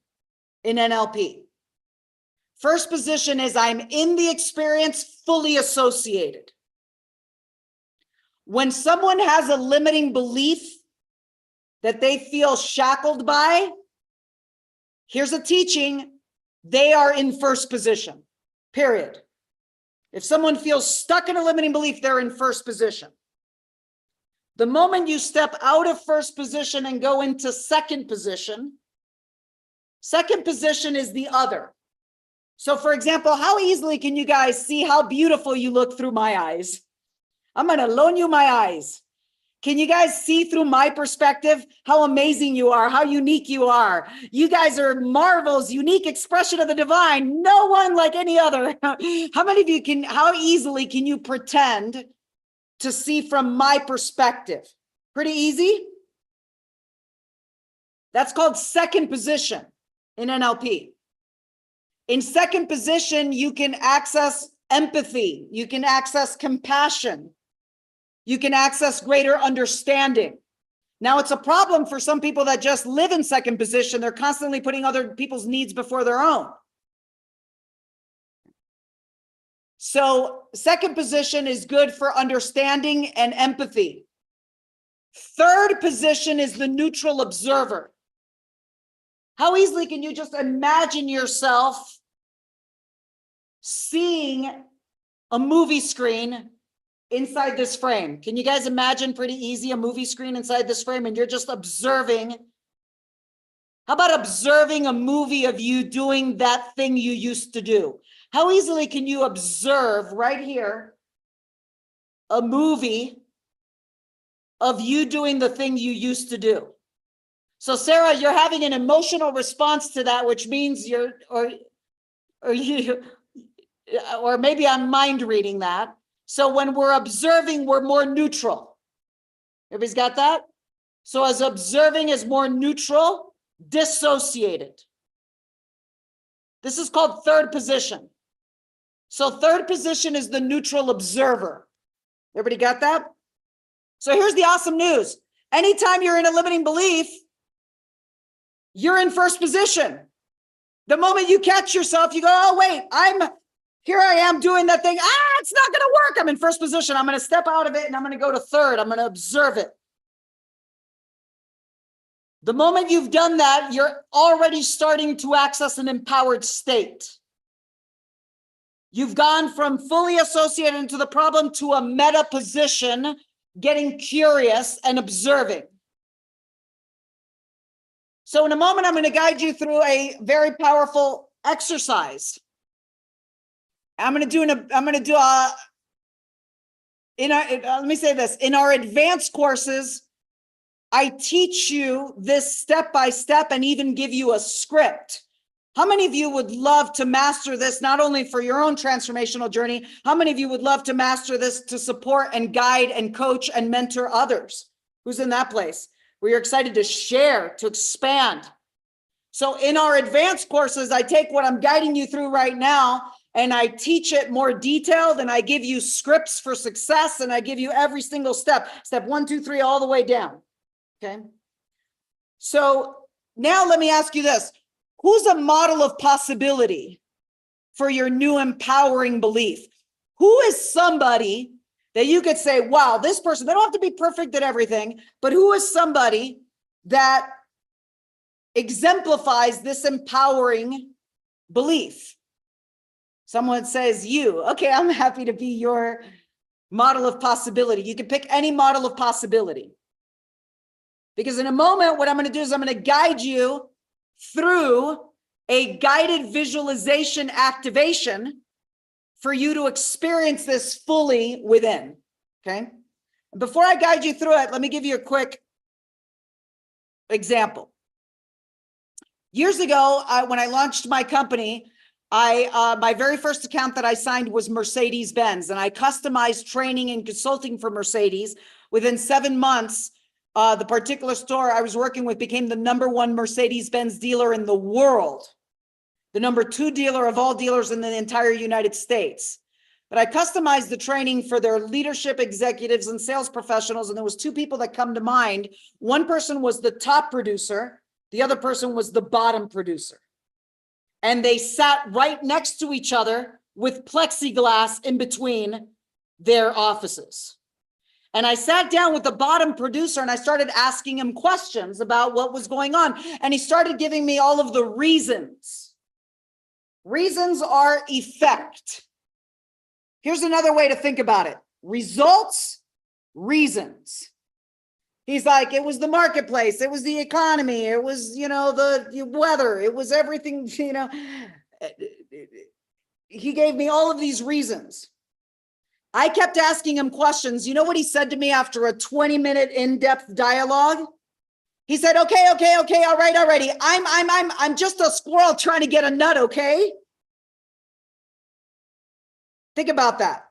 in NLP. First position is I'm in the experience, fully associated. When someone has a limiting belief that they feel shackled by, here's a teaching, they are in first position, period. If someone feels stuck in a limiting belief, they're in first position. The moment you step out of first position and go into second position is the other. So for example, how easily can you guys see how beautiful you look through my eyes? I'm going to loan you my eyes. Can you guys see through my perspective how amazing you are, how unique you are? You guys are marvels, unique expression of the divine, no one like any other. How many of you how easily can you pretend to see from my perspective? Pretty easy. That's called second position in NLP. In second position, you can access empathy. You can access compassion. You can access greater understanding. Now, it's a problem for some people that just live in second position. They're constantly putting other people's needs before their own. So second position is good for understanding and empathy. Third position is the neutral observer. How easily can you just imagine yourself seeing a movie screen inside this frame? Can you guys imagine pretty easy a movie screen inside this frame and you're just observing? How about observing a movie of you doing that thing you used to do? How easily can you observe right here a movie of you doing the thing you used to do? So Sarah, you're having an emotional response to that, which means or maybe I'm mind reading that. So when we're observing, we're more neutral. Everybody's got that? So as observing is more neutral, dissociated. This is called third position. So third position is the neutral observer. Everybody got that? So here's the awesome news. Anytime you're in a limiting belief, you're in first position. The moment you catch yourself, you go, oh, wait, here I am doing that thing. It's not going to work. I'm in first position. I'm going to step out of it and I'm going to go to third. I'm going to observe it. The moment you've done that, you're already starting to access an empowered state. You've gone from fully associated into the problem to a meta position, getting curious and observing. So in a moment, I'm going to guide you through a very powerful exercise. Let me say this, in our advanced courses, I teach you this step by step and even give you a script. How many of you would love to master this, not only for your own transformational journey? How many of you would love to master this to support and guide and coach and mentor others? Who's in that place where you're excited to share, to expand? So in our advanced courses, I take what I'm guiding you through right now and I teach it more detailed, and I give you scripts for success, and I give you every single step 1, 2, 3, all the way down. Okay. So now let me ask you this. Who's a model of possibility for your new empowering belief? Who is somebody that you could say, wow, this person, they don't have to be perfect at everything, but who is somebody that exemplifies this empowering belief? Someone says you. Okay, I'm happy to be your model of possibility. You can pick any model of possibility. Because in a moment, what I'm going to do is I'm going to guide you through a guided visualization activation for you to experience this fully within. Okay. Before I guide you through it, let me give you a quick example. Years ago, when I launched my company, my very first account that I signed was Mercedes-Benz, and I customized training and consulting for Mercedes. Within 7 months, the particular store I was working with became the #1 Mercedes-Benz dealer in the world, the #2 dealer of all dealers in the entire United States. But I customized the training for their leadership executives and sales professionals, and there was 2 people that come to mind. One person was the top producer, the other person was the bottom producer. And they sat right next to each other with plexiglass in between their offices. And I sat down with the bottom producer and I started asking him questions about what was going on. And he started giving me all of the reasons. Reasons are effect. Here's another way to think about it. Results, reasons. He's like, it was the marketplace, it was the economy, it was, the weather, it was everything, He gave me all of these reasons. I kept asking him questions. You know what he said to me after a 20-minute in-depth dialogue? He said, okay, all righty. I'm just a squirrel trying to get a nut, okay? Think about that.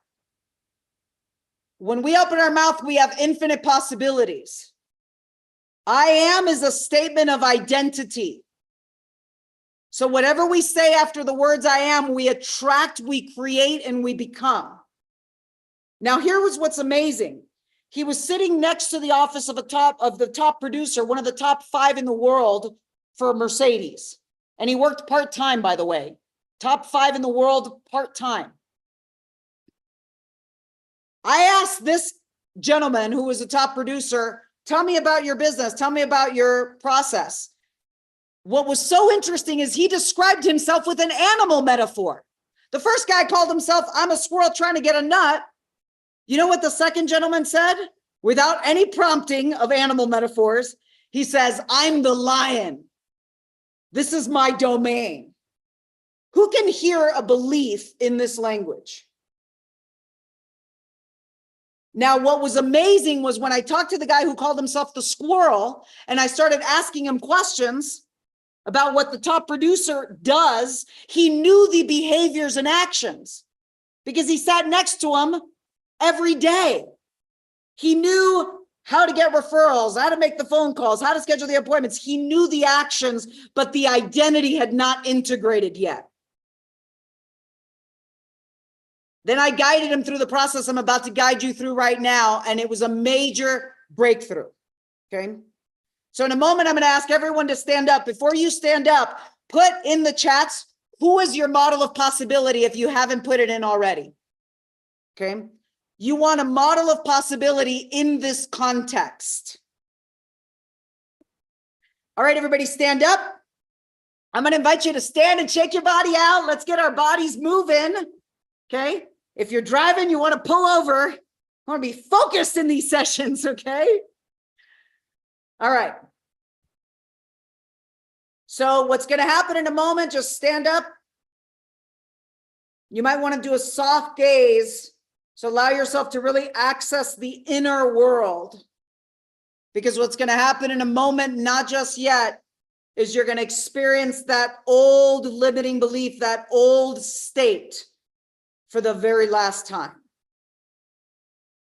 When we open our mouth, we have infinite possibilities. I am is a statement of identity. So whatever we say after the words I am, we attract, we create, and we become. Now, here was what's amazing. He was sitting next to the office of the top producer, one of the top 5 in the world for Mercedes. And he worked part-time, by the way. Top 5 in the world, part-time. I asked this gentleman who was a top producer, tell me about your business. Tell me about your process. What was so interesting is he described himself with an animal metaphor. The first guy called himself, I'm a squirrel trying to get a nut. You know what the second gentleman said? Without any prompting of animal metaphors, he says, I'm the lion. This is my domain. Who can hear a belief in this language? Now, what was amazing was when I talked to the guy who called himself the squirrel, and I started asking him questions about what the top producer does, he knew the behaviors and actions because he sat next to him every day. He knew how to get referrals, how to make the phone calls, how to schedule the appointments. He knew the actions, but the identity had not integrated yet. Then I guided him through the process I'm about to guide you through right now, and it was a major breakthrough, okay? So in a moment, I'm going to ask everyone to stand up. Before you stand up, put in the chats, who is your model of possibility if you haven't put it in already, okay? You want a model of possibility in this context. All right, everybody stand up. I'm going to invite you to stand and shake your body out. Let's get our bodies moving, okay? If you're driving, you want to pull over. I want to be focused in these sessions, okay? All right. So what's going to happen in a moment, just stand up. You might want to do a soft gaze. So allow yourself to really access the inner world. Because what's going to happen in a moment, not just yet, is you're going to experience that old limiting belief, that old state for the very last time.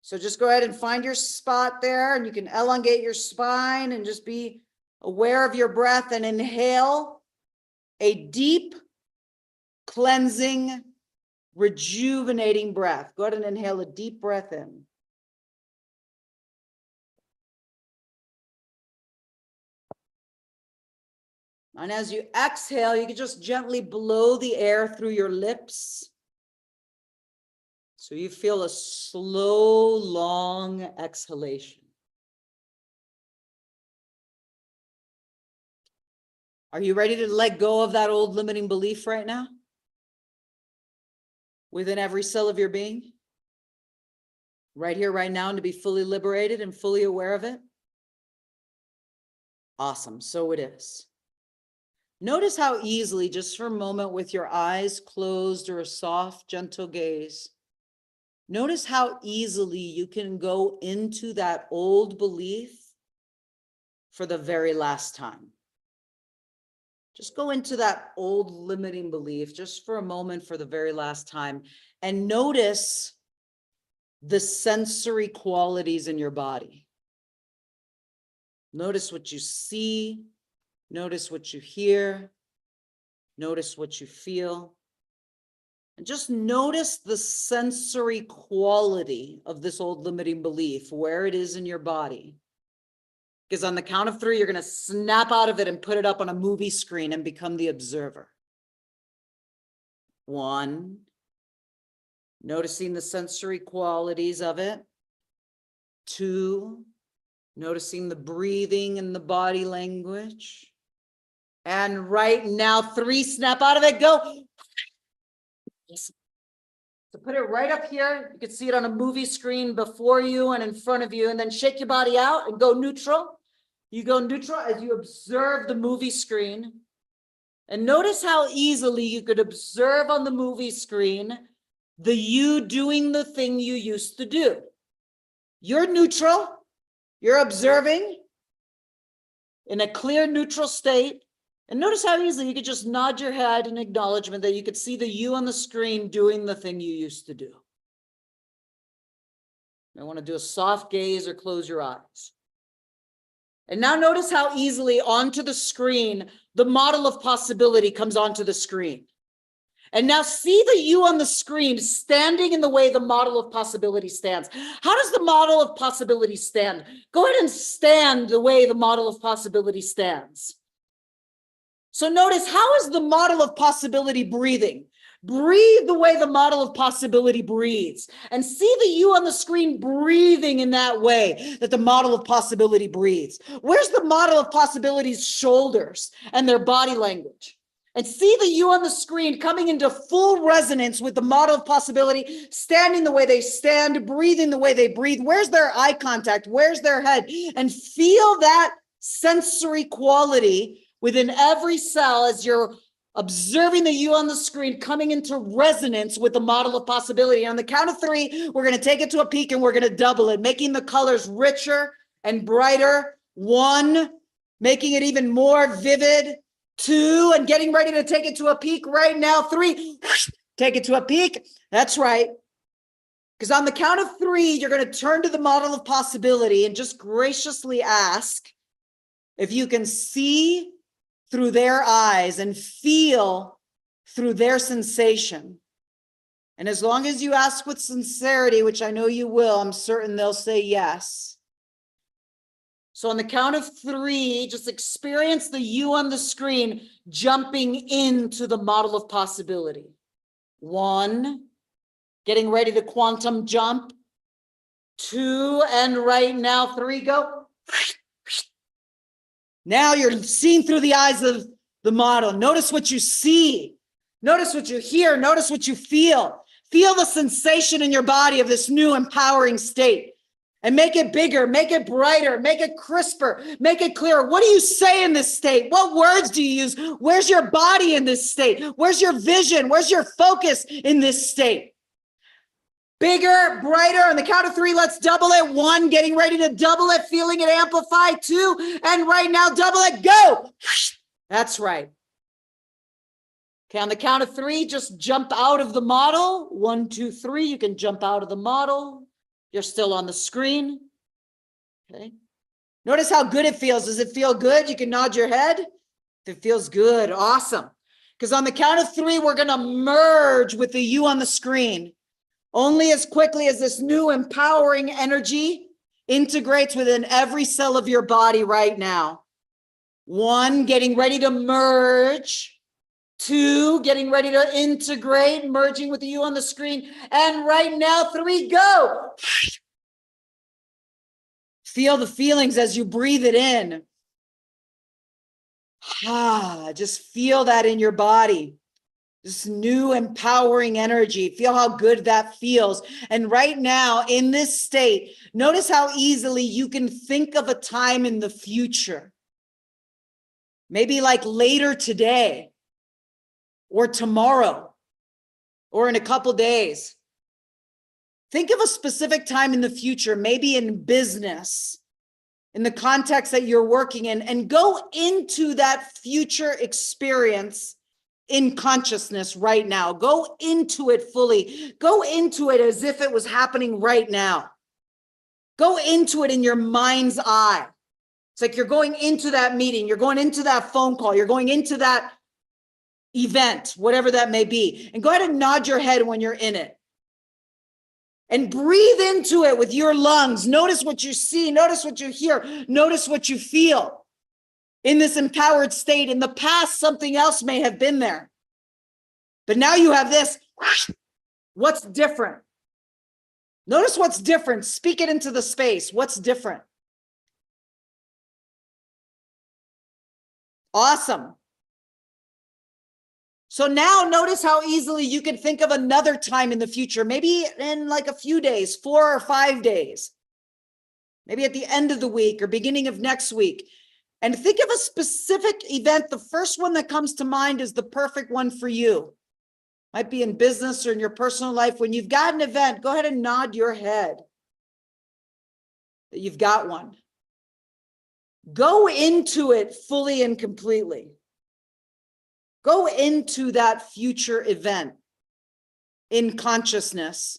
So just go ahead and find your spot there, and you can elongate your spine and just be aware of your breath and inhale a deep, cleansing, rejuvenating breath. Go ahead and inhale a deep breath in. And as you exhale, you can just gently blow the air through your lips. So you feel a slow, long exhalation. Are you ready to let go of that old limiting belief right now? Within every cell of your being? Right here, right now, and to be fully liberated and fully aware of it? Awesome, so it is. Notice how easily, just for a moment with your eyes closed or a soft, gentle gaze, notice how easily you can go into that old belief for the very last time. Just go into that old limiting belief just for a moment for the very last time, and notice the sensory qualities in your body. Notice what you see. Notice what you hear, notice what you feel, and just notice the sensory quality of this old limiting belief, where it is in your body. Because on the count of 3, you're going to snap out of it and put it up on a movie screen and become the observer. 1, noticing the sensory qualities of it. 2, noticing the breathing and the body language. And right now, 3, snap out of it, go. So put it right up here. You can see it on a movie screen before you and in front of you, and then shake your body out and go neutral. You go neutral as you observe the movie screen. And notice how easily you could observe on the movie screen the you doing the thing you used to do. You're neutral. You're observing in a clear, neutral state. And notice how easily you could just nod your head in acknowledgement that you could see the you on the screen doing the thing you used to do. I want to do a soft gaze or close your eyes. And now notice how easily onto the screen, the model of possibility comes onto the screen. And now see the you on the screen standing in the way the model of possibility stands. How does the model of possibility stand? Go ahead and stand the way the model of possibility stands. So notice, how is the model of possibility breathing? Breathe the way the model of possibility breathes. And see the you on the screen breathing in that way that the model of possibility breathes. Where's the model of possibility's shoulders and their body language? And see the you on the screen coming into full resonance with the model of possibility, standing the way they stand, breathing the way they breathe. Where's their eye contact? Where's their head? And feel that sensory quality within every cell as you're observing the you on the screen coming into resonance with the model of possibility. On the count of 3, we're going to take it to a peak and we're going to double it, making the colors richer and brighter. 1, making it even more vivid. 2, and getting ready to take it to a peak right now. 3, take it to a peak. That's right. Because on the count of 3, you're going to turn to the model of possibility and just graciously ask if you can see through their eyes and feel through their sensation. And as long as you ask with sincerity, which I know you will, I'm certain they'll say yes. So on the count of 3, just experience the you on the screen jumping into the model of possibility. 1, getting ready to quantum jump. 2, and right now 3, go. Now you're seeing through the eyes of the model. Notice what you see. Notice what you hear. Notice what you feel. Feel the sensation in your body of this new empowering state. And make it bigger, make it brighter, make it crisper, make it clearer. What do you say in this state? What words do you use? Where's your body in this state? Where's your vision? Where's your focus in this state? Bigger, brighter. On the count of 3, let's double it. 1, getting ready to double it, feeling it amplify. 2, and right now, double it. Go. That's right. Okay, on the count of 3, just jump out of the model. 1, 2, 3. You can jump out of the model. You're still on the screen. Okay. Notice how good it feels. Does it feel good? You can nod your head. If it feels good, awesome. Because on the count of 3, we're going to merge with the you on the screen. Only as quickly as this new empowering energy integrates within every cell of your body right now. 1, getting ready to merge. 2, getting ready to integrate, merging with you on the screen. And right now, 3, go. Feel the feelings as you breathe it in. Just feel that in your body. This new empowering energy. Feel how good that feels. And right now, in this state, notice how easily you can think of a time in the future. Maybe like later today, or tomorrow, or in a couple days. Think of a specific time in the future, maybe in business, in the context that you're working in, and go into that future experience in consciousness right now. Go into it fully. Go into it as if it was happening right now. Go into it in your mind's eye. It's like you're going into that meeting, you're going into that phone call, you're going into that event, whatever that may be. And go ahead and nod your head when you're in it. And breathe into it with your lungs. Notice what you see, notice what you hear, notice what you feel. In this empowered state, in the past, something else may have been there. But now you have this. What's different? Notice what's different. Speak it into the space. What's different? Awesome. So now notice how easily you can think of another time in the future, maybe in like a few days, 4 or 5 days, maybe at the end of the week or beginning of next week. And think of a specific event. The first one that comes to mind is the perfect one for you. Might be in business or in your personal life. When you've got an event, go ahead and nod your head that you've got one. Go into it fully and completely. Go into that future event in consciousness.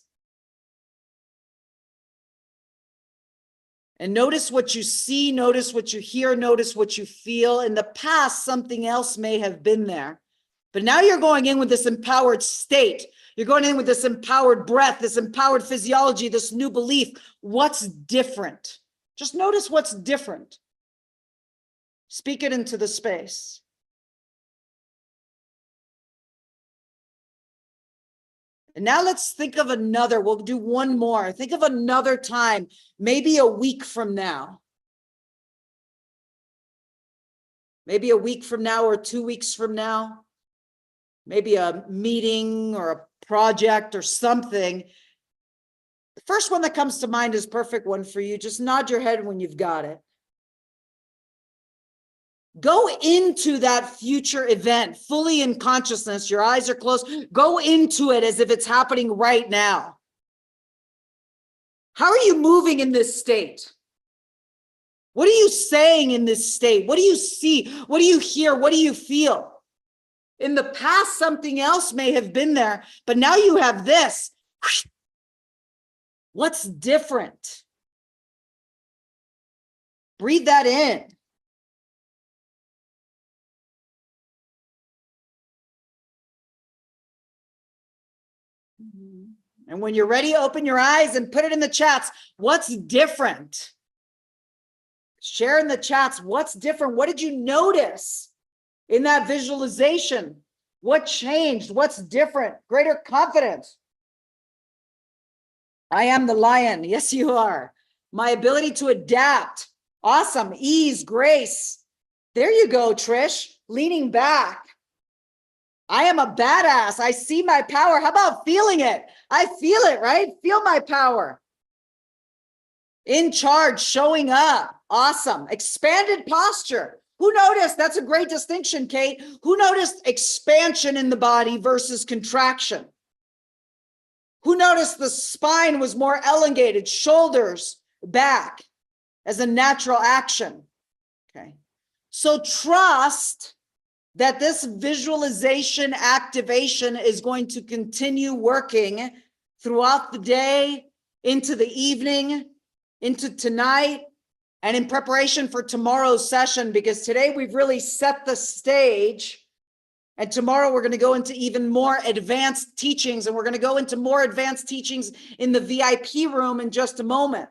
And notice what you see, notice what you hear, notice what you feel. In the past, something else may have been there. But now you're going in with this empowered state. You're going in with this empowered breath, this empowered physiology, this new belief. What's different? Just notice what's different. Speak it into the space. And now let's think of another. We'll do one more. Think of another time, maybe a week from now. Maybe a week from now or 2 weeks from now. Maybe a meeting or a project or something. The first one that comes to mind is a perfect one for you. Just nod your head when you've got it. Go into that future event fully in consciousness. Your eyes are closed. Go into it as if it's happening right now. How are you moving in this state? What are you saying in this state? What do you see? What do you hear? What do you feel? In the past, something else may have been there, but now you have this. What's different? Breathe that in. And when you're ready, open your eyes and put it in the chats. What's different? Share in the chats. What's different? What did you notice in that visualization? What changed? What's different? Greater confidence. I am the lion. Yes, you are. My ability to adapt. Awesome. Ease, grace. There you go, Trish. Leaning back. I am a badass. I see my power. How about feeling it? I feel it, right? Feel my power. In charge, showing up. Awesome. Expanded posture. Who noticed? That's a great distinction, Kate. Who noticed expansion in the body versus contraction? Who noticed the spine was more elongated, shoulders back as a natural action? Okay. So trust that this visualization activation is going to continue working throughout the day, into the evening, into tonight, and in preparation for tomorrow's session, because today we've really set the stage. And tomorrow we're going to go into even more advanced teachings, and we're going to go into more advanced teachings in the VIP room in just a moment.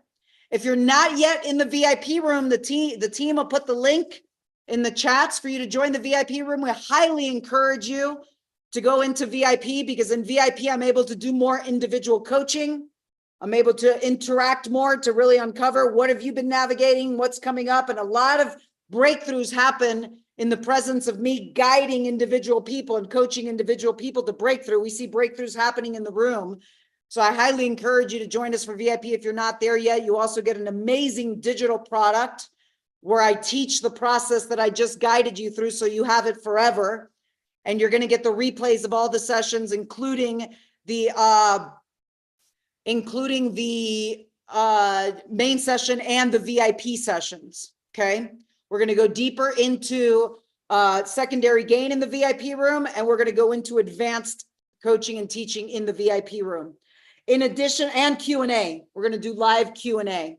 If you're not yet in the VIP room, the team will put the link in the chats for you to join the VIP room. We highly encourage you to go into VIP, because in VIP, I'm able to do more individual coaching. I'm able to interact more to really uncover what have you been navigating, what's coming up. And a lot of breakthroughs happen in the presence of me guiding individual people and coaching individual people to breakthrough. We see breakthroughs happening in the room. So I highly encourage you to join us for VIP if you're not there yet. You also get an amazing digital product where I teach the process that I just guided you through, so you have it forever. And you're going to get the replays of all the sessions, including the main session and the VIP sessions. Okay. We're going to go deeper into secondary gain in the VIP room, and we're going to go into advanced coaching and teaching in the VIP room. In addition, and Q&A, we're going to do live Q&A.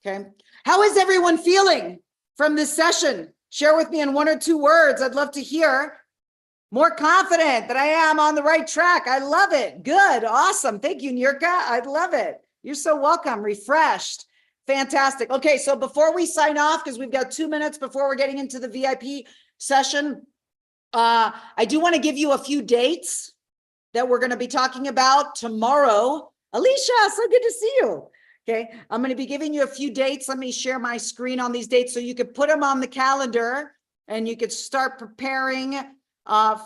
Okay. How is everyone feeling from this session? Share with me in 1 or 2 words. I'd love to hear. More confident that I am on the right track. I love it. Good. Awesome. Thank you, Niurka. I love it. You're so welcome. Refreshed. Fantastic. Okay. So before we sign off, because we've got 2 minutes before we're getting into the VIP session, I do want to give you a few dates that we're going to be talking about tomorrow. Alicia, so good to see you. Okay. I'm going to be giving you a few dates. Let me share my screen on these dates so you could put them on the calendar and you could start preparing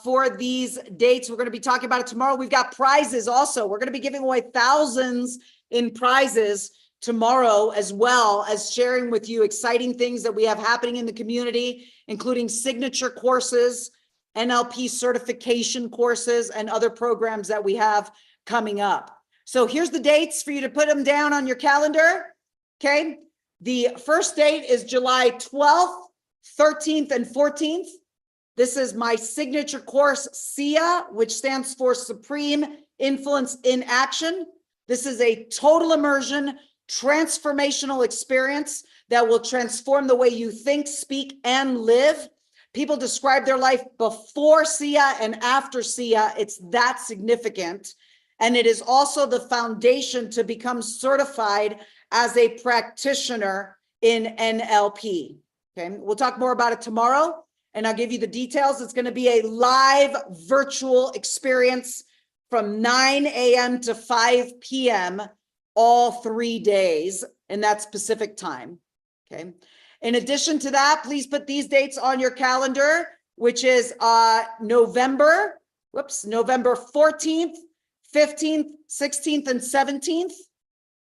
for these dates. We're going to be talking about it tomorrow. We've got prizes also. We're going to be giving away thousands in prizes tomorrow, as well as sharing with you exciting things that we have happening in the community, including signature courses, NLP certification courses, and other programs that we have coming up. So here's the dates for you to put them down on your calendar. Okay. The first date is July 12th, 13th, and 14th. This is my signature course, SIA, which stands for Supreme Influence in Action. This is a total immersion, transformational experience that will transform the way you think, speak, and live. People describe their life before SIA and after SIA. It's that significant. And it is also the foundation to become certified as a practitioner in NLP. Okay, we'll talk more about it tomorrow, and I'll give you the details. It's going to be a live virtual experience from 9 a.m. to 5 p.m. all 3 days in that specific time. Okay. In addition to that, please put these dates on your calendar, which is November 14th, 15th, 16th, and 17th.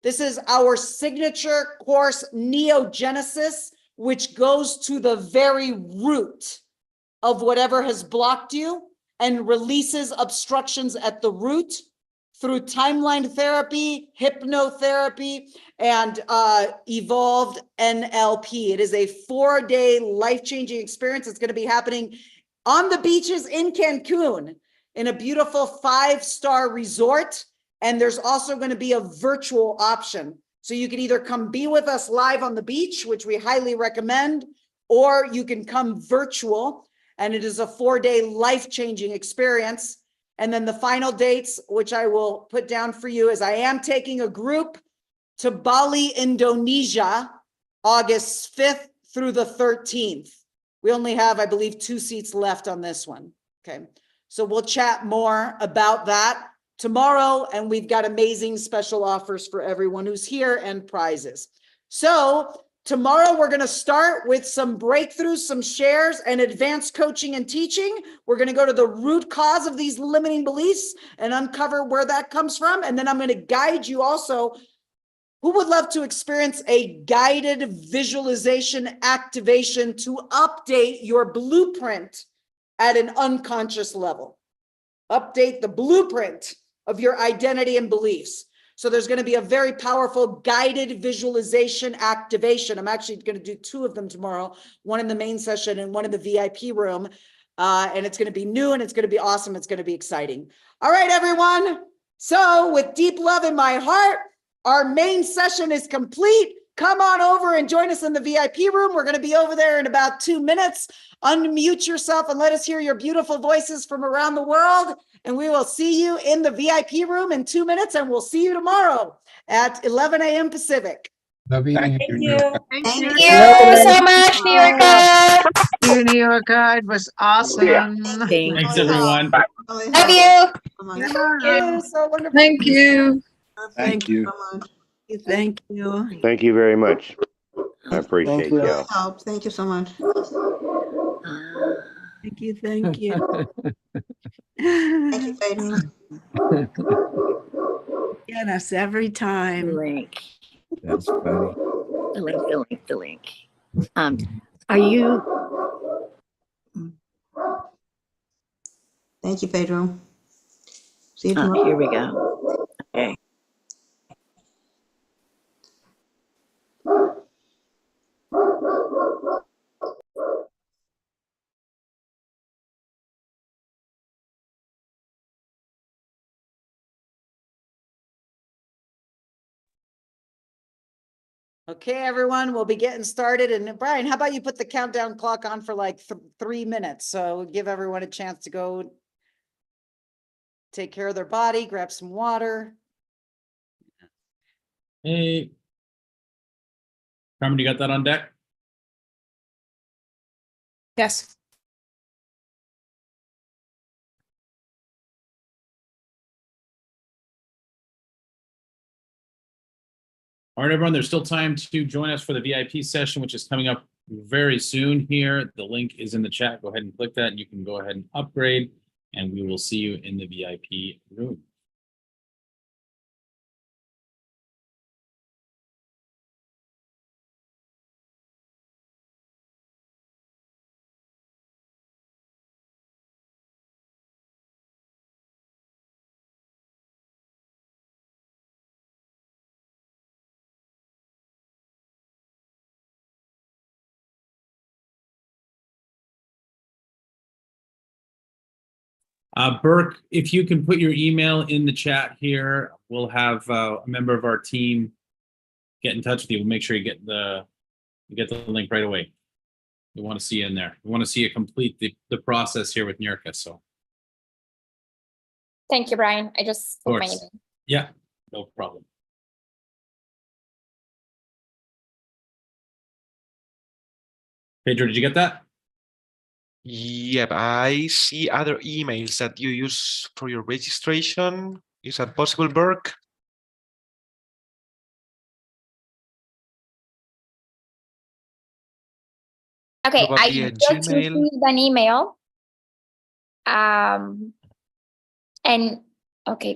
This is our signature course, Neogenesis, which goes to the very root of whatever has blocked you and releases obstructions at the root through timeline therapy, hypnotherapy, and evolved NLP. It is a 4-day life-changing experience. It's going to be happening on the beaches in Cancun in a beautiful 5-star resort. And there's also going to be a virtual option. So you can either come be with us live on the beach, which we highly recommend, or you can come virtual. And it is a 4-day life-changing experience. And then the final dates, which I will put down for you, is I am taking a group to Bali, Indonesia, August 5th through the 13th. We only have, I believe, 2 seats left on this one. Okay. So we'll chat more about that tomorrow. And we've got amazing special offers for everyone who's here and prizes. So tomorrow, we're going to start with some breakthroughs, some shares, and advanced coaching and teaching. We're going to go to the root cause of these limiting beliefs and uncover where that comes from. And then I'm going to guide you also. Who would love to experience a guided visualization activation to update your blueprint at an unconscious level? Update the blueprint of your identity and beliefs. So there's going to be a very powerful guided visualization activation. I'm actually going to do 2 of them tomorrow, one in the main session and one in the VIP room. And it's going to be new and it's going to be awesome. It's going to be exciting. All right, everyone. So with deep love in my heart, our main session is complete. Come on over and join us in the VIP room. We're going to be over there in about 2 minutes. Unmute yourself and let us hear your beautiful voices from around the world. And we will see you in the VIP room in 2 minutes. And we'll see you tomorrow at 11 a.m. Pacific. Love you. Thank you. Thank you so much, Niurka. Niurka, it was awesome. Thanks, everyone. Love you. Thank you. So wonderful. Thank you. Thank you. Thank you. Thank you very much. I appreciate Thank you. y'all. Help. Thank you so much. Thank you. Thank you. Thank you, Faden. Get us every time. Link. That's funny. The link. Are you? Thank you, Pedro. See you Oh, tomorrow. here we go. Okay. Okay, everyone, we'll be getting started. And Brian, how about you put the countdown clock on for like 3 minutes? So give everyone a chance to go take care of their body, grab some water. Hey. Carmen, you got that on deck? Yes. All right, everyone, there's still time to join us for the VIP session, which is coming up very soon here. The link is in the chat. Go ahead and click that and you can go ahead and upgrade, and we will see you in the VIP room. Burke, if you can put your email in the chat here, we'll have a member of our team get in touch with you. We'll make sure you get the link right away. We want to see you in there. We want to see you complete the process here with NIURKA. So, Thank you, Brian. I just put my course. email. Yeah, no problem. Pedro, did you get that? Yep, I see other emails that you use for your registration. Is that possible, Burke? Okay, Probably I a just Gmail. received an email. And okay,